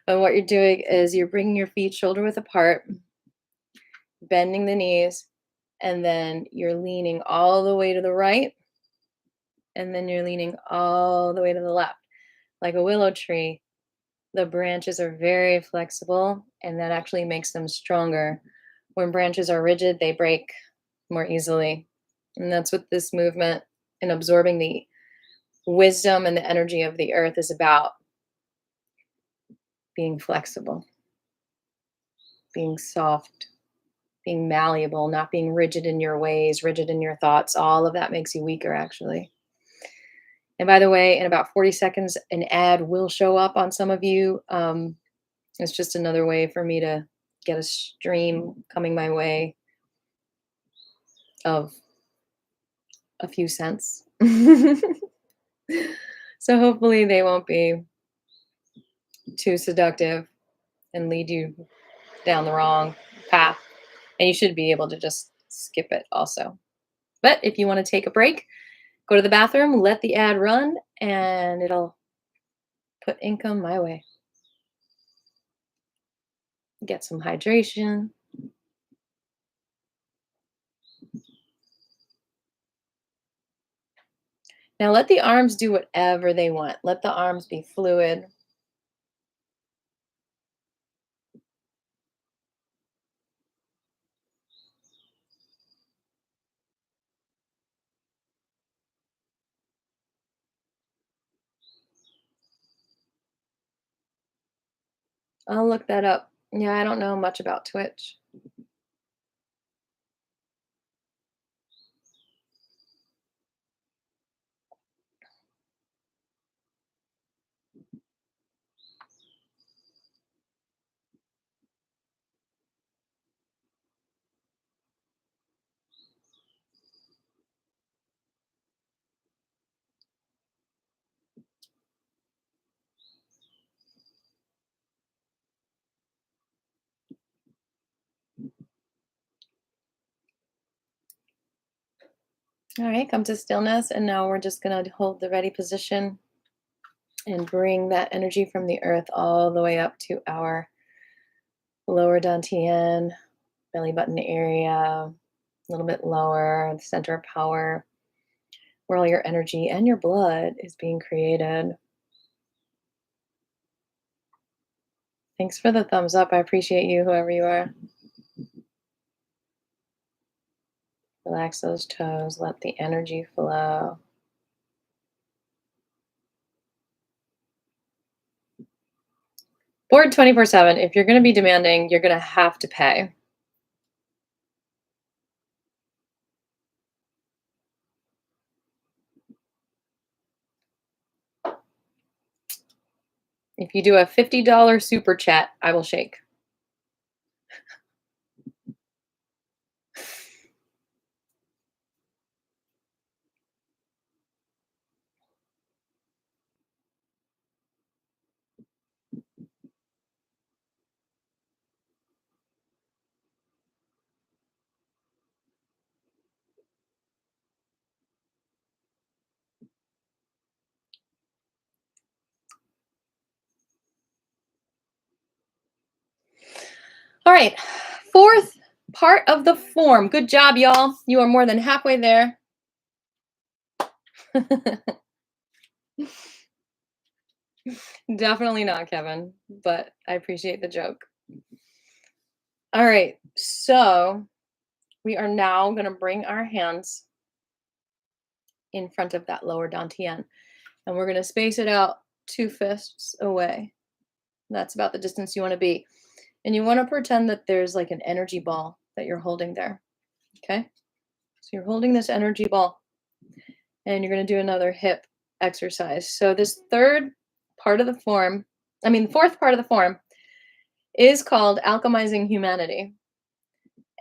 And what you're doing is you're bringing your feet shoulder width apart, bending the knees, and then you're leaning all the way to the right, and then you're leaning all the way to the left. Like a willow tree, the branches are very flexible, and that actually makes them stronger. When branches are rigid, they break more easily. And that's what this movement and absorbing the wisdom and the energy of the earth is about: being flexible, being soft, being malleable, not being rigid in your ways, rigid in your thoughts. All of that makes you weaker, actually. And by the way, in about 40 seconds, an ad will show up on some of you. It's just another way for me to get a stream coming my way of a few cents. So hopefully they won't be too seductive and lead you down the wrong path. And you should be able to just skip it also. But if you want to take a break, go to the bathroom, let the ad run, and it'll put income my way. Get some hydration. Now let the arms do whatever they want. Let the arms be fluid. I'll look that up. Yeah, I don't know much about Twitch. All right, come to stillness. And now we're just going to hold the ready position and bring that energy from the earth all the way up to our lower dantian, belly button area, a little bit lower, the center of power, where all your energy and your blood is being created. Thanks for the thumbs up. I appreciate you, whoever you are. Relax those toes. Let the energy flow. Board 24/7. If you're going to be demanding, you're going to have to pay. If you do a $50 super chat, I will shake. right. Fourth part of the form. Good job, y'all. You are more than halfway there. Definitely not, Kevin, but I appreciate the joke. All right. So we are now going to bring our hands in front of that lower dantian, and we're going to space it out 2 fists away. That's about the distance you want to be. And you want to pretend that there's like an energy ball that you're holding there. Okay. So you're holding this energy ball, and you're going to do another hip exercise. So this third part of the form, the fourth part of the form is called alchemizing humanity.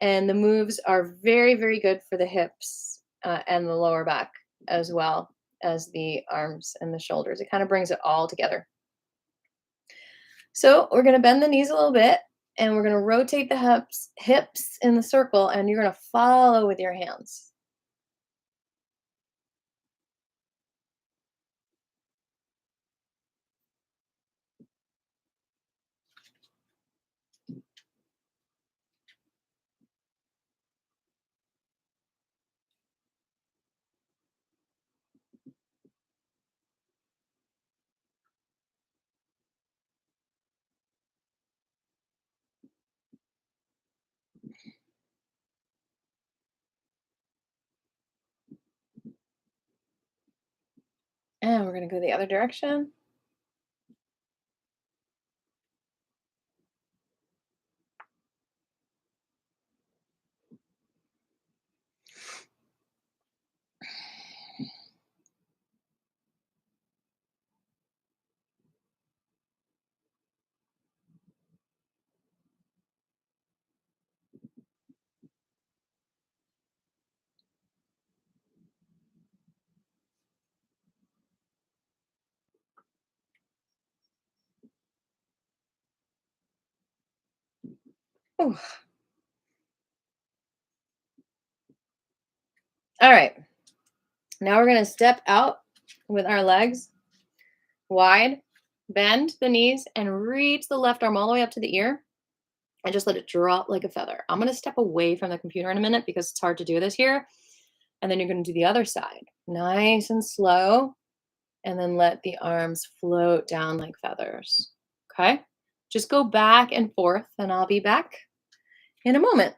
And the moves are very, very good for the hips and the lower back, as well as the arms and the shoulders. It kind of brings it all together. So we're going to bend the knees a little bit, and we're going to rotate the hips in the circle, and you're going to follow with your hands. And we're going to go the other direction. Ooh. All right. Now we're going to step out with our legs wide, bend the knees, and reach the left arm all the way up to the ear, and just let it drop like a feather. I'm going to step away from the computer in a minute because it's hard to do this here. And then you're going to do the other side. Nice and slow. And then let the arms float down like feathers. Okay? Just go back and forth, and I'll be back in a moment.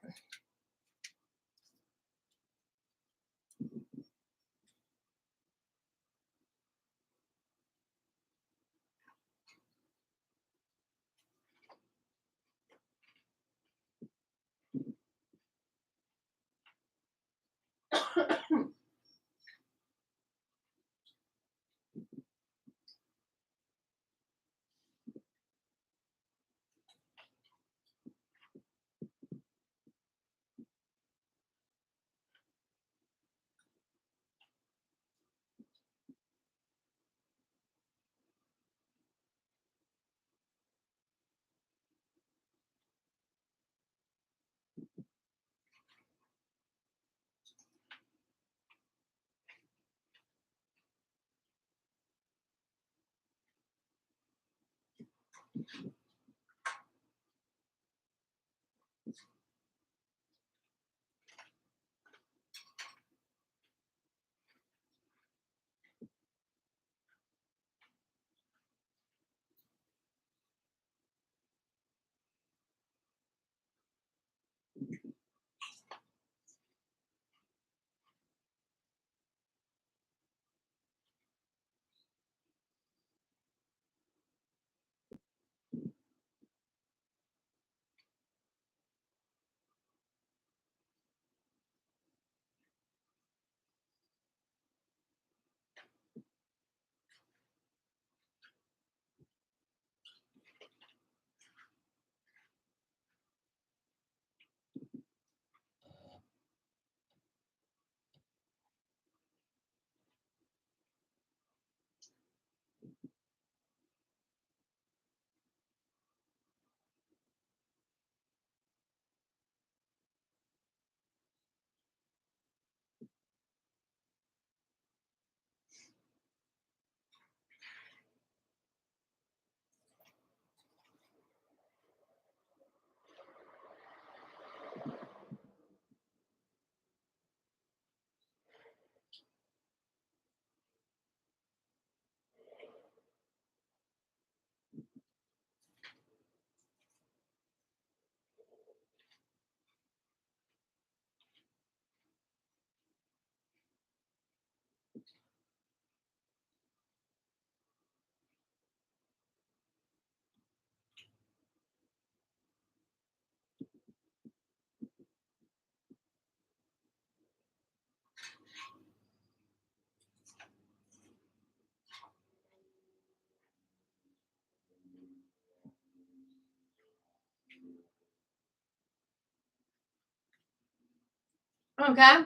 Okay.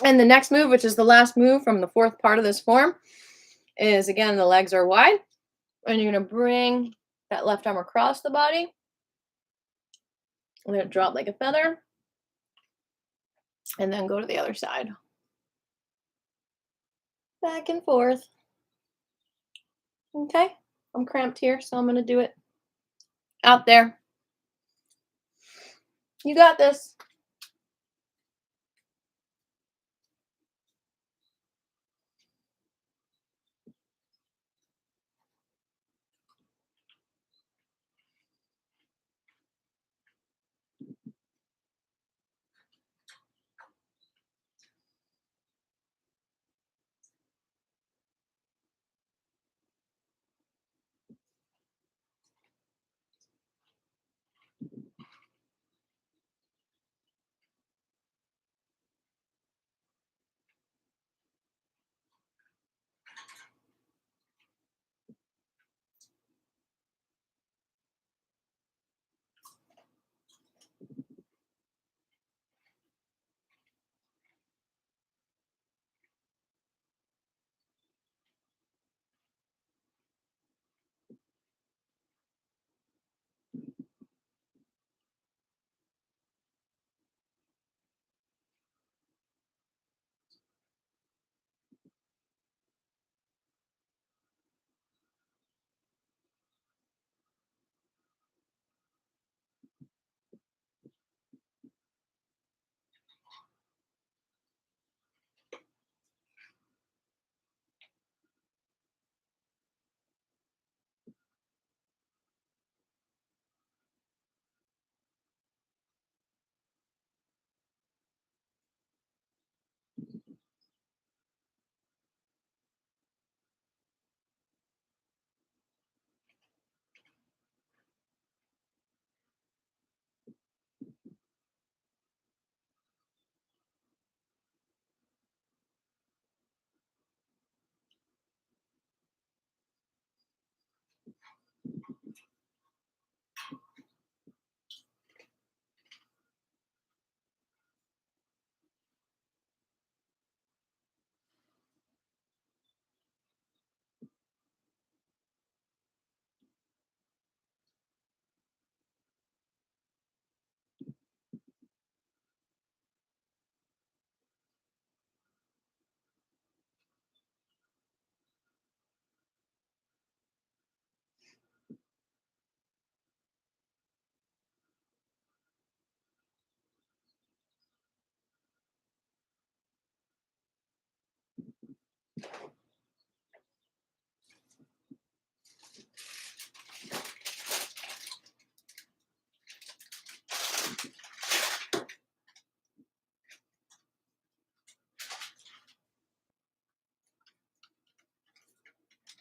And the next move, which is the last move from the fourth part of this form, is again, the legs are wide. And you're going to bring that left arm across the body. Let it drop like a feather. And then go to the other side. Back and forth. Okay. I'm cramped here, so I'm going to do it out there. You got this.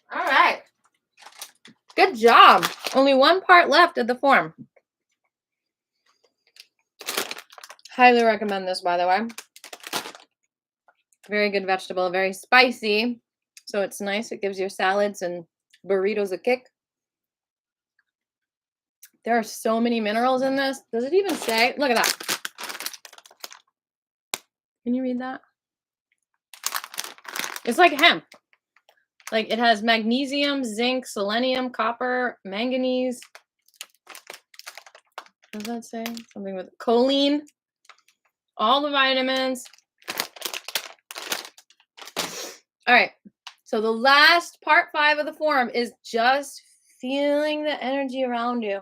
All right. Good job. Only one part left of the form. Highly recommend this, by the way. Very good vegetable, very spicy. So it's nice. It gives your salads and burritos a kick. There are so many minerals in this. Does it even say? Look at that. Can you read that? It's like hemp. Like it has magnesium, zinc, selenium, copper, manganese. What does that say? Something with choline. All the vitamins. All right. So the last part 5 of the form is just feeling the energy around you.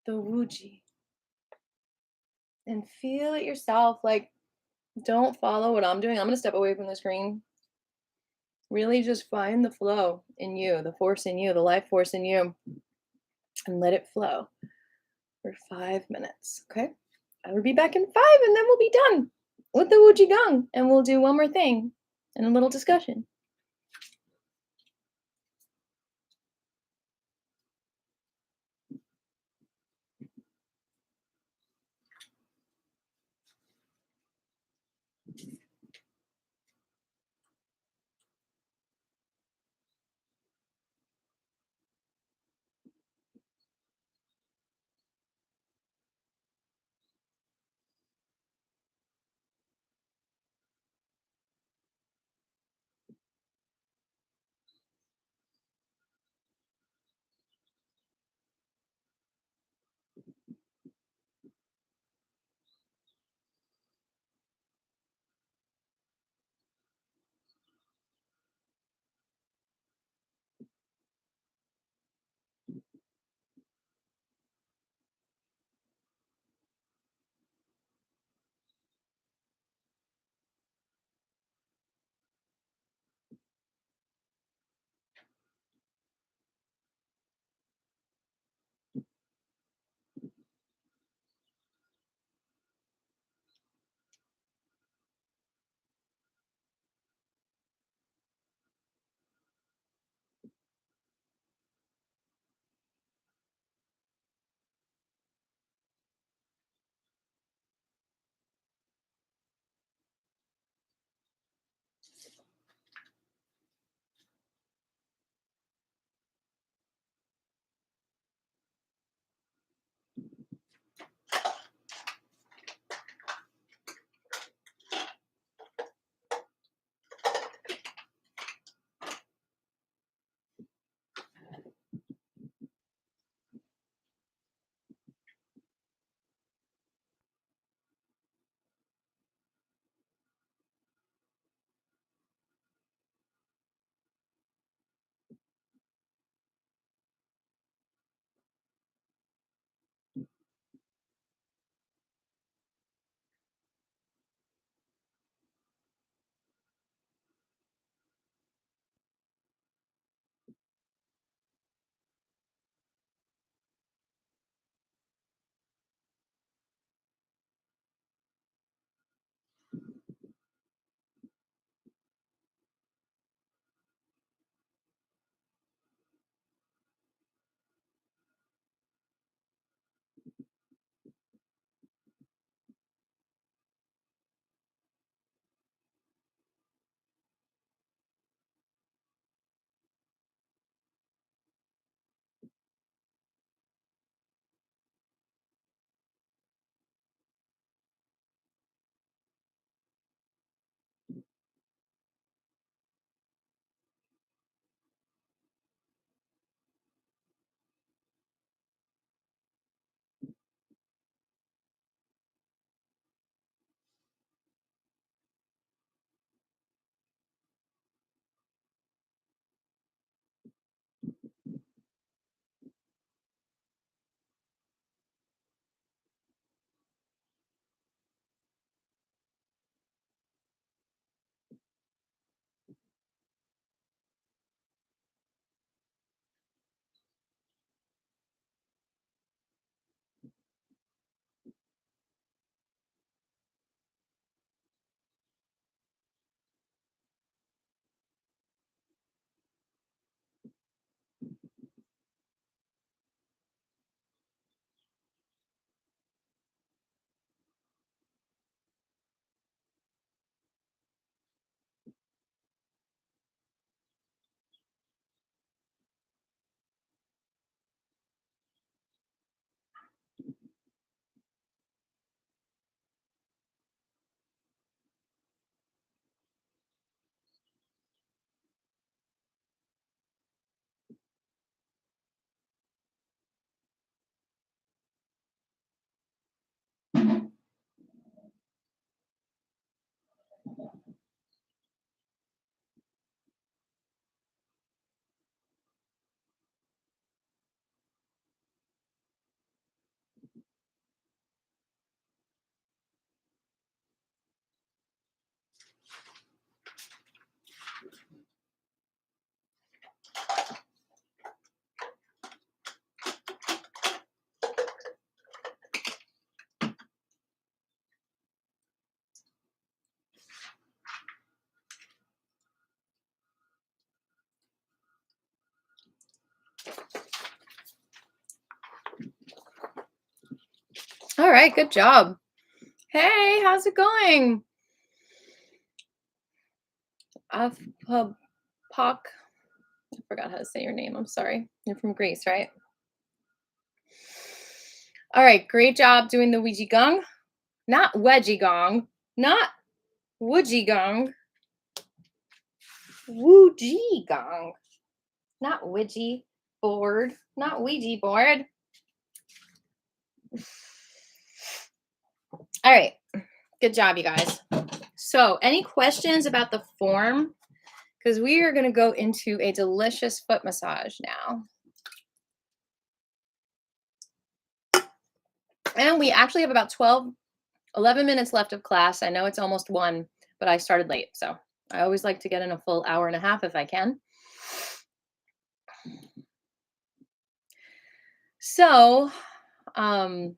The Wuji. And feel it yourself. Like, don't follow what I'm doing. I'm going to step away from the screen. Really just find the flow in you, the force in you, the life force in you, and let it flow for 5 minutes. Okay? I will be back in 5 and then we'll be done with the Wuji Gong. And we'll do one more thing and a little discussion. All right, good job. Hey, how's it going? Avpab I forgot how to say your name. I'm sorry. You're from Greece, right? All right, great job doing the Ouija Gong. Not wedgie gong. Not woodgie gong. Woojie gong. Not Ouija board. Not Ouija board. All right. Good job, you guys. So, any questions about the form? Because we are going to go into a delicious foot massage now. And we actually have about 11 minutes left of class. I know it's almost 1, but I started late. So I always like to get in a full hour and a half if I can. So I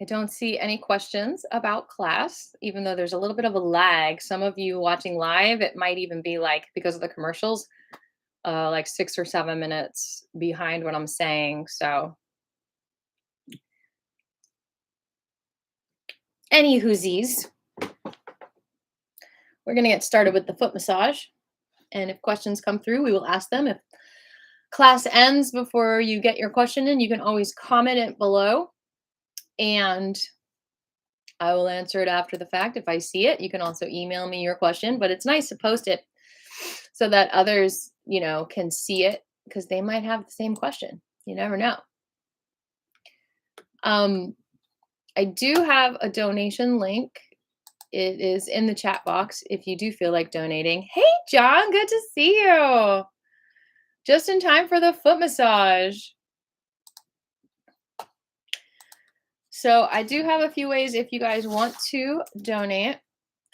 don't see any questions about class, even though there's a little bit of a lag. Some of you watching live, it might even be like, because of the commercials, like 6 or 7 minutes behind what I'm saying. So any whoosies, we're going to get started with the foot massage. And if questions come through, we will ask them. If class ends before you get your question in, you can always comment it below and I will answer it after the fact if I see it. You can also email me your question, but it's nice to post it so that others, can see it because they might have the same question. You never know. I do have a donation link. It is in the chat box if you do feel like donating. Hey, John, good to see you. Just in time for the foot massage. So I do have a few ways if you guys want to donate.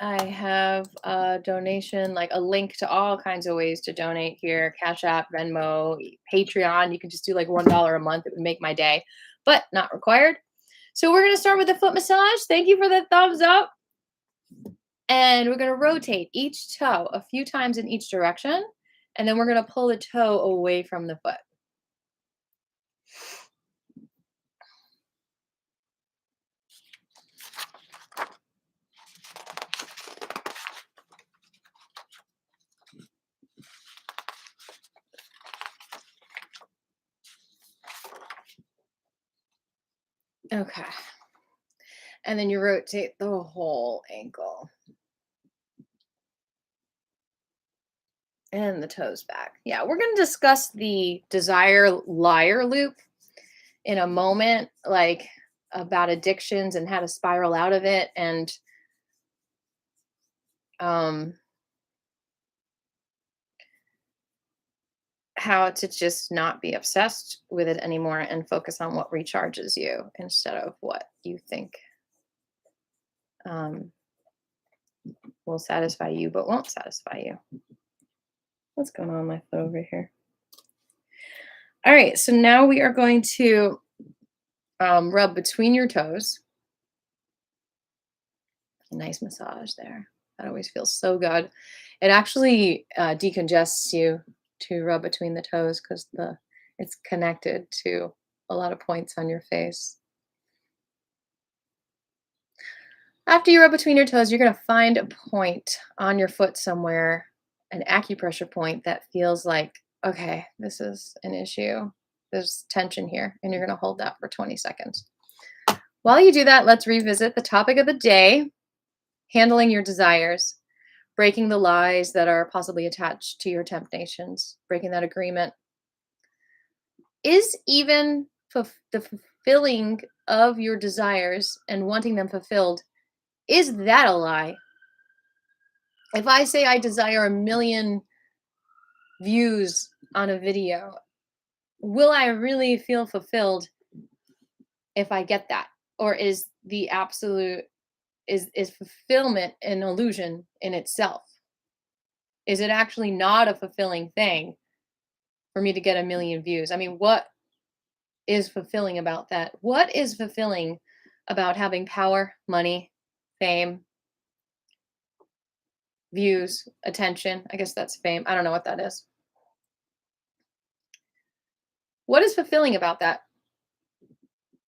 I have a donation, like a link to all kinds of ways to donate here. Cash App, Venmo, Patreon. You can just do like $1 a month. It would make my day, but not required. So we're going to start with the foot massage. Thank you for the thumbs up. And we're going to rotate each toe a few times in each direction. And then we're going to pull the toe away from the foot. Okay. And then you rotate the whole ankle. And the toes back. Yeah, we're going to discuss the desire liar loop in a moment, like about addictions and how to spiral out of it, and how to just not be obsessed with it anymore and focus on what recharges you instead of what you think will satisfy you but won't satisfy you. What's going on with my foot over here? All right, so now we are going to rub between your toes. A nice massage there. That always feels so good. It actually decongests you to rub between the toes because it's connected to a lot of points on your face. After you rub between your toes, you're going to find a point on your foot somewhere, an acupressure point that feels like, okay, this is an issue. There's tension here, and you're going to hold that for 20 seconds. While you do that, let's revisit the topic of the day, handling your desires, breaking the lies that are possibly attached to your temptations, breaking that agreement. Is even the fulfilling of your desires and wanting them fulfilled, is that a lie? If I say I desire 1 million views on a video, will I really feel fulfilled if I get that? Or is the absolute is fulfillment an illusion in itself? Is it actually not a fulfilling thing for me to get 1 million views? I mean, what is fulfilling about that? What is fulfilling about having power, money, fame, views, attention? I guess that's fame. I don't know what that is. What is fulfilling about that?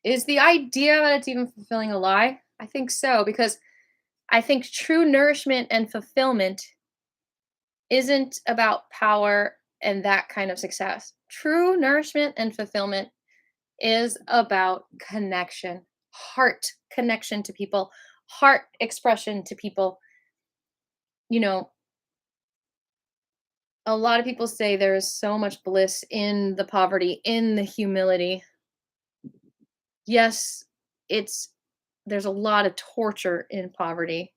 Is the idea that it's even fulfilling a lie? I think so, because I think true nourishment and fulfillment isn't about power and that kind of success. True nourishment and fulfillment is about connection, heart connection to people, heart expression to people. You know, a lot of people say there is so much bliss in the poverty, in the humility. Yes, it's there's a lot of torture in poverty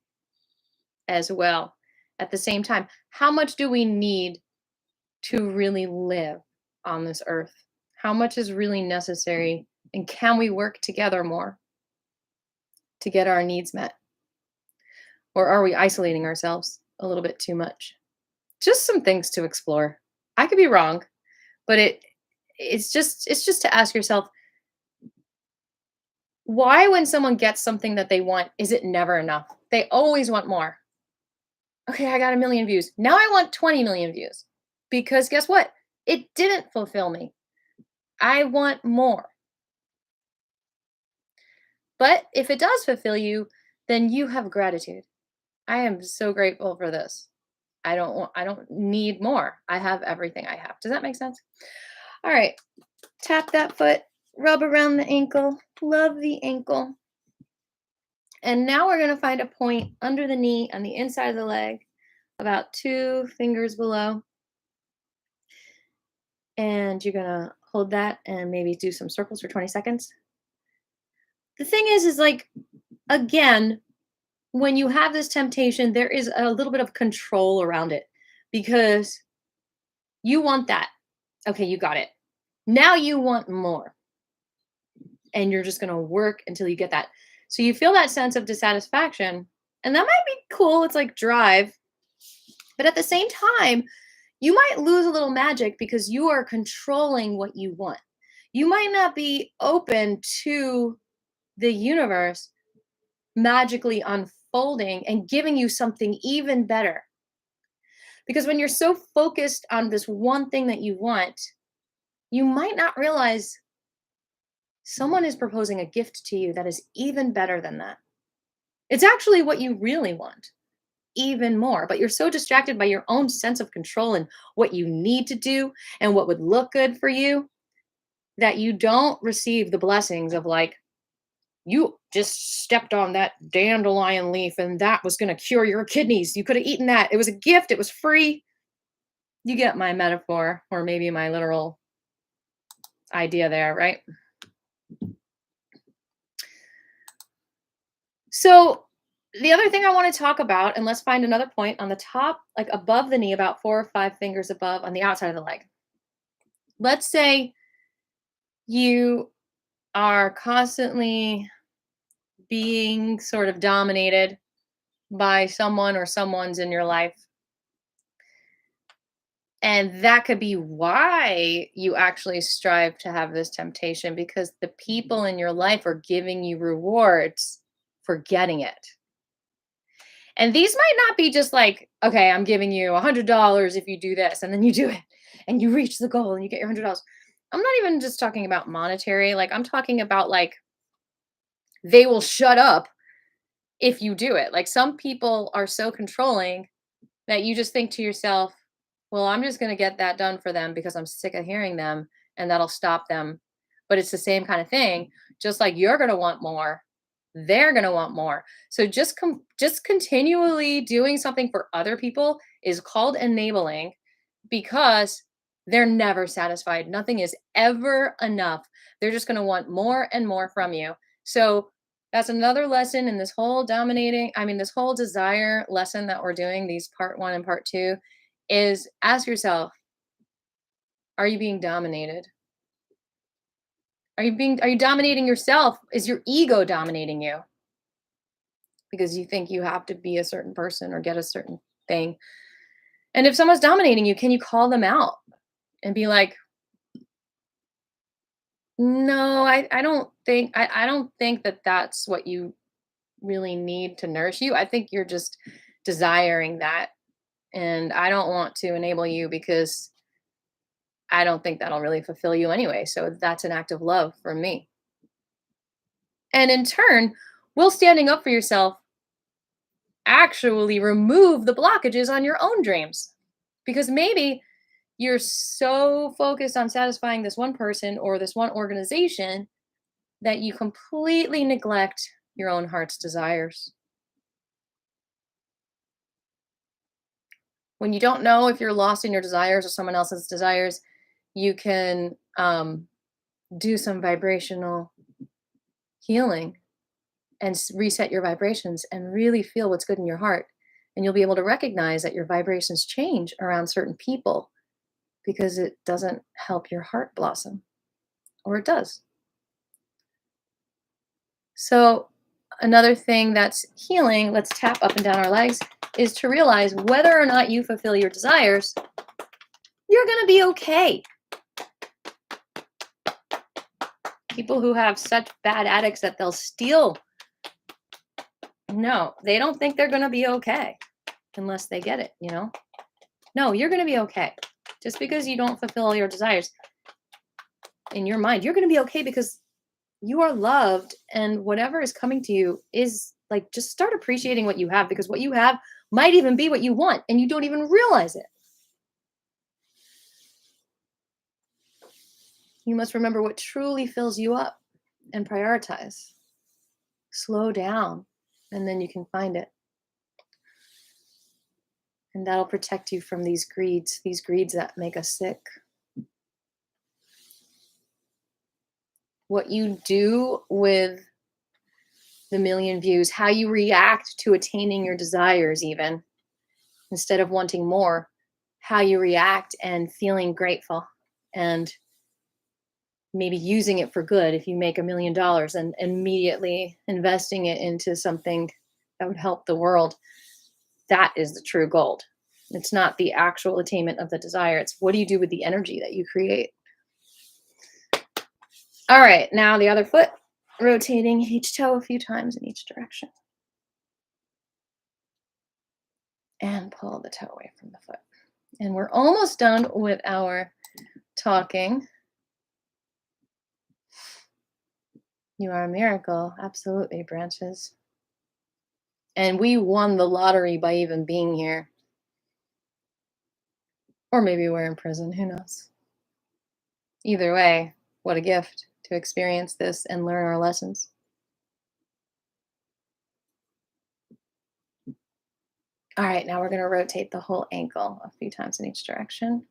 as well. At the same time, how much do we need to really live on this earth? How much is really necessary? And can we work together more to get our needs met? Or are we isolating ourselves a little bit too much? Just some things to explore. I could be wrong, but it's just to ask yourself, why when someone gets something that they want, is it never enough? They always want more. Okay, I got 1 million views. Now I want 20 million views. Because guess what? It didn't fulfill me. I want more. But if it does fulfill you, then you have gratitude. I am so grateful for this. I don't need more. I have everything I have. Does that make sense? All right. Tap that foot, rub around the ankle, love the ankle. And now we're going to find a point under the knee on the inside of the leg, about 2 fingers below. And you're going to hold that and maybe do some circles for 20 seconds. The thing is like, again, when you have this temptation, there is a little bit of control around it because you want that. Okay, you got it. Now you want more. And you're just going to work until you get that. So you feel that sense of dissatisfaction. And that might be cool. It's like drive. But at the same time, you might lose a little magic because you are controlling what you want. You might not be open to the universe magically unfolding and giving you something even better. Because when you're so focused on this one thing that you want, you might not realize someone is proposing a gift to you that is even better than that. It's actually what you really want, even more. But you're so distracted by your own sense of control and what you need to do and what would look good for you that you don't receive the blessings of like, you just stepped on that dandelion leaf and that was going to cure your kidneys. You could have eaten that. It was a gift. It was free. You get my metaphor or maybe my literal idea there, right? So the other thing I want to talk about, and let's find another point on the top, like above the knee, about 4 or 5 fingers above on the outside of the leg. Let's say you are constantly being sort of dominated by someone or someone's in your life. And that could be why you actually strive to have this temptation, because the people in your life are giving you rewards for getting it. And these might not be just like, okay, I'm giving you $100 if you do this, and then you do it and you reach the goal and you get your $100. I'm not even just talking about monetary. Like I'm talking about like, they will shut up if you do it. Like some people are so controlling that you just think to yourself, well, I'm just going to get that done for them because I'm sick of hearing them and that'll stop them. But it's the same kind of thing. Just like you're going to want more, they're going to want more. So just continually doing something for other people is called enabling because They're never satisfied. Nothing is ever enough. They're just going to want more and more from you. So that's another lesson in this whole this whole desire lesson that we're doing, these part 1 and part 2, is ask yourself, are you being dominated? Are you dominating yourself? Is your ego dominating you? Because you think you have to be a certain person or get a certain thing. And if someone's dominating you, can you call them out and be like, no, I don't think that that's what you really need to nourish you. I think you're just desiring that. And I don't want to enable you because I don't think that'll really fulfill you anyway. So that's an act of love from me. And in turn, will standing up for yourself actually remove the blockages on your own dreams? Because maybe you're so focused on satisfying this one person or this one organization that you completely neglect your own heart's desires. When you don't know if you're lost in your desires or someone else's desires, you can do some vibrational healing and reset your vibrations and really feel what's good in your heart. And you'll be able to recognize that your vibrations change around certain people because it doesn't help your heart blossom, or it does. So another thing that's healing, let's tap up and down our legs, is to realize whether or not you fulfill your desires, you're going to be okay. People who have such bad addicts that they'll steal, no, they don't think they're going to be okay unless they get it, you know? No, you're going to be okay. Just because you don't fulfill your desires in your mind, you're going to be okay because you are loved, and whatever is coming to you is like, just start appreciating what you have, because what you have might even be what you want and you don't even realize it. You must remember what truly fills you up and prioritize. Slow down, and then you can find it. And that'll protect you from these greeds that make us sick. What you do with the million views, how you react to attaining your desires, even instead of wanting more, how you react and feeling grateful and maybe using it for good. If you make $1 million and immediately investing it into something that would help the world, that is the true gold. It's not the actual attainment of the desire. It's what do you do with the energy that you create? All right, now the other foot, rotating each toe a few times in each direction. And pull the toe away from the foot. And we're almost done with our talking. You are a miracle. Absolutely, branches. And we won the lottery by even being here. Or maybe we're in prison, who knows? Either way, what a gift to experience this and learn our lessons. All right, now we're going to rotate the whole ankle a few times in each direction.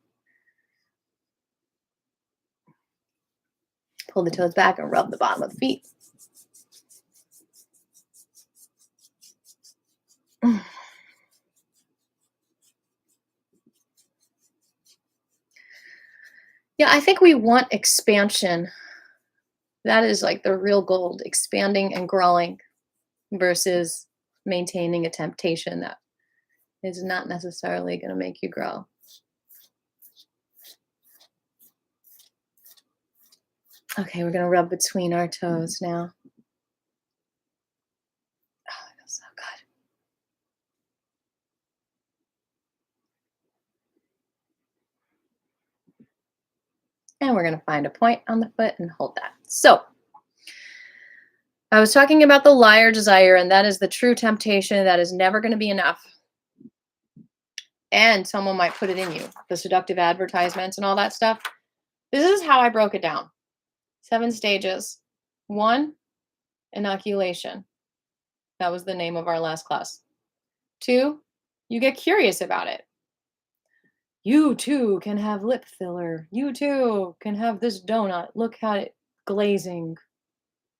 Pull the toes back and rub the bottom of the feet. Yeah, I think we want expansion. That is like the real gold, expanding and growing versus maintaining a temptation that is not necessarily going to make you grow. Okay, we're going to rub between our toes now. Oh, it feels so good. And we're going to find a point on the foot and hold that. So, I was talking about the liar desire, and that is the true temptation that is never going to be enough. And someone might put it in you, the seductive advertisements and all that stuff. This is how I broke it down. 7 stages. 1, inoculation. That was the name of our last class. 2, you get curious about it. You too can have lip filler. You too can have this donut. Look at it glazing.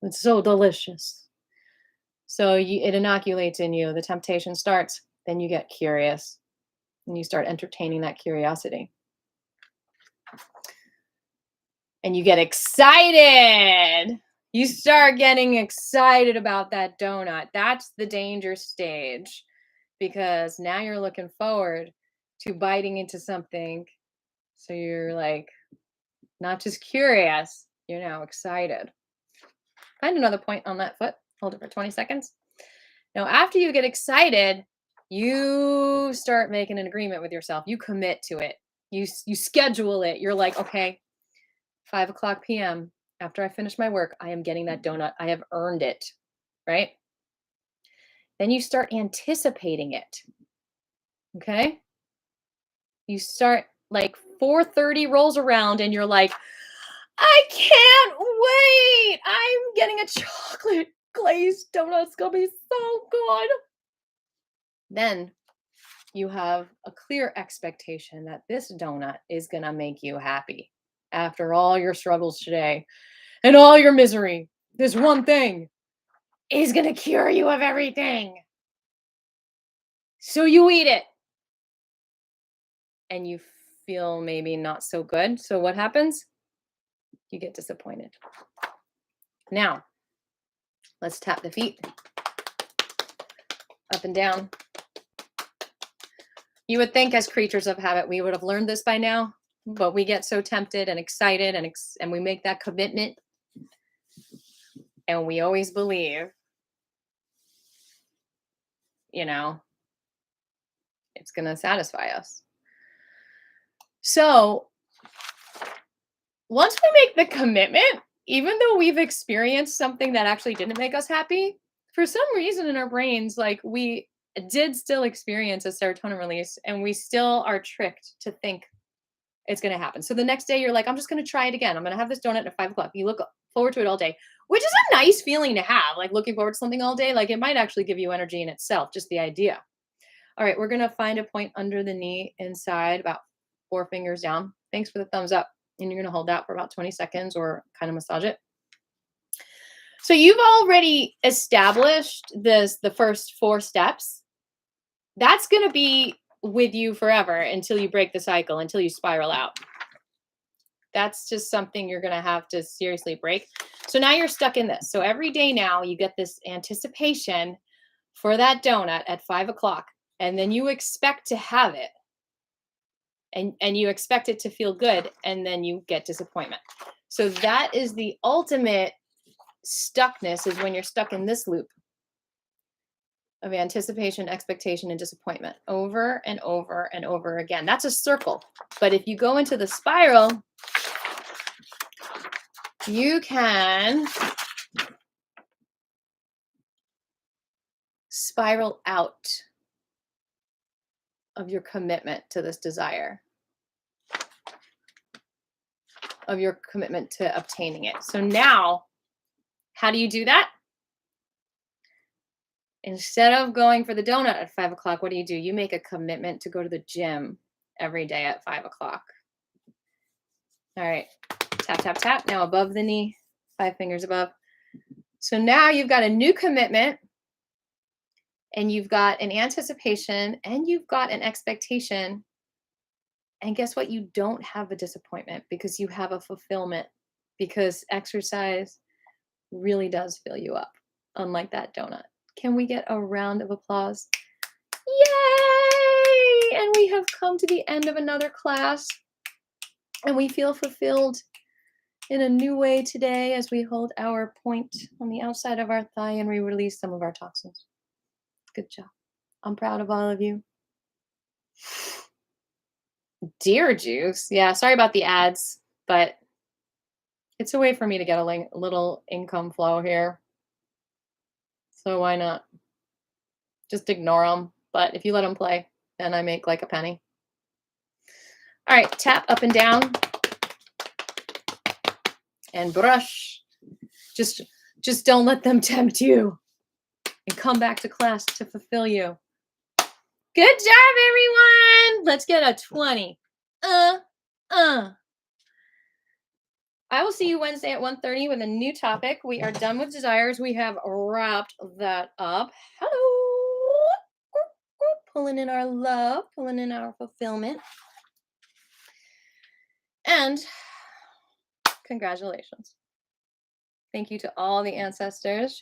It's so delicious. So it inoculates in you. The temptation starts. Then you get curious and you start entertaining that curiosity. And you get excited. You start getting excited about that donut. That's the danger stage, because now you're looking forward to biting into something. So you're like, not just curious, you're now excited. Find another point on that foot. Hold it for 20 seconds. Now, after you get excited, you start making an agreement with yourself. You commit to it. You schedule it. You're like, okay, 5:00 p.m. after I finish my work, I am getting that donut. I have earned it, right? Then you start anticipating it. Okay? You start like 4:30 rolls around and you're like, I can't wait. I'm getting a chocolate glazed donut. It's going to be so good. Then you have a clear expectation that this donut is going to make you happy after all your struggles today and all your misery. This one thing is going to cure you of everything. So you eat it and you feel maybe not so good. So what happens? You get disappointed. Now, let's tap the feet up and down. You would think, as creatures of habit, we would have learned this by now, but we get so tempted and excited and we make that commitment. And we always believe, it's going to satisfy us. So once we make the commitment, even though we've experienced something that actually didn't make us happy, for some reason in our brains, like we did still experience a serotonin release and we still are tricked to think it's going to happen. So the next day you're like, I'm just going to try it again. I'm going to have this donut at 5:00. You look forward to it all day, which is a nice feeling to have, like looking forward to something all day. Like it might actually give you energy in itself, just the idea. All right, we're going to find a point under the knee inside, about 4 fingers down. Thanks for the thumbs up. And you're going to hold that for about 20 seconds or kind of massage it. So you've already established the first 4 steps. That's going to be with you forever until you break the cycle, until you spiral out. That's just something you're going to have to seriously break. So now you're stuck in this. So every day now you get this anticipation for that donut at 5:00, and then you expect to have it. And you expect it to feel good, and then you get disappointment. So that is the ultimate stuckness, is when you're stuck in this loop of anticipation, expectation, and disappointment over and over and over again. That's a circle. But if you go into the spiral, you can spiral out of your commitment to this desire, of your commitment to obtaining it. So now, how do you do that? Instead of going for the donut at 5:00, what do? You make a commitment to go to the gym every day at 5:00. All right, tap, tap, tap. Now above the knee, 5 fingers above. So now you've got a new commitment, and you've got an anticipation, and you've got an expectation. And guess what? You don't have a disappointment because you have a fulfillment, because exercise really does fill you up, unlike that donut. Can we get a round of applause? Yay! And we have come to the end of another class, and we feel fulfilled in a new way today as we hold our point on the outside of our thigh and we release some of our toxins. Good job. I'm proud of all of you. Deer juice. Yeah, sorry about the ads, but it's a way for me to get a little income flow here. So why not? Just ignore them. But if you let them play, then I make like a penny. All right, tap up and down. And brush. Just don't let them tempt you. And come back to class to fulfill you. Good job, everyone. Let's get a 20. Uh, uh. I will see you Wednesday at 1:30 with a new topic. We are done with desires. We have wrapped that up. Hello. Pulling in our love, pulling in our fulfillment. And congratulations. Thank you to all the ancestors.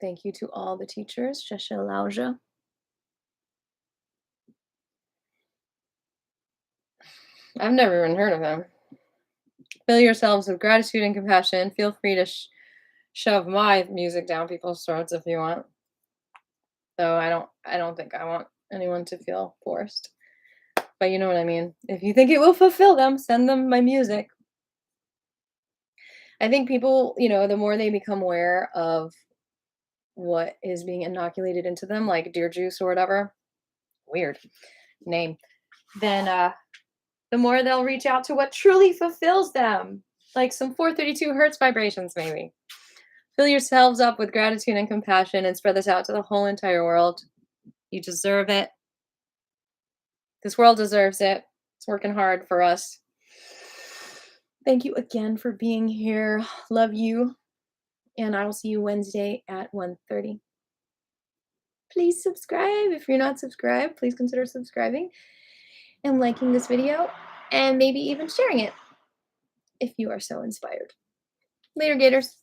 Thank you to all the teachers. I've never even heard of them. Fill yourselves with gratitude and compassion. Feel free to shove my music down people's throats if you want. Though I don't think I want anyone to feel forced. But you know what I mean. If you think it will fulfill them, send them my music. I think people, the more they become aware of what is being inoculated into them, like deer juice or whatever, weird name, then the more they'll reach out to what truly fulfills them, like some 432 hertz vibrations, maybe. Fill yourselves up with gratitude and compassion and spread this out to the whole entire world. You deserve it. This world deserves it. It's working hard for us. Thank you again for being here. Love you. And I will see you Wednesday at 1:30. Please subscribe. If you're not subscribed, please consider subscribing and liking this video and maybe even sharing it if you are so inspired. Later, Gators.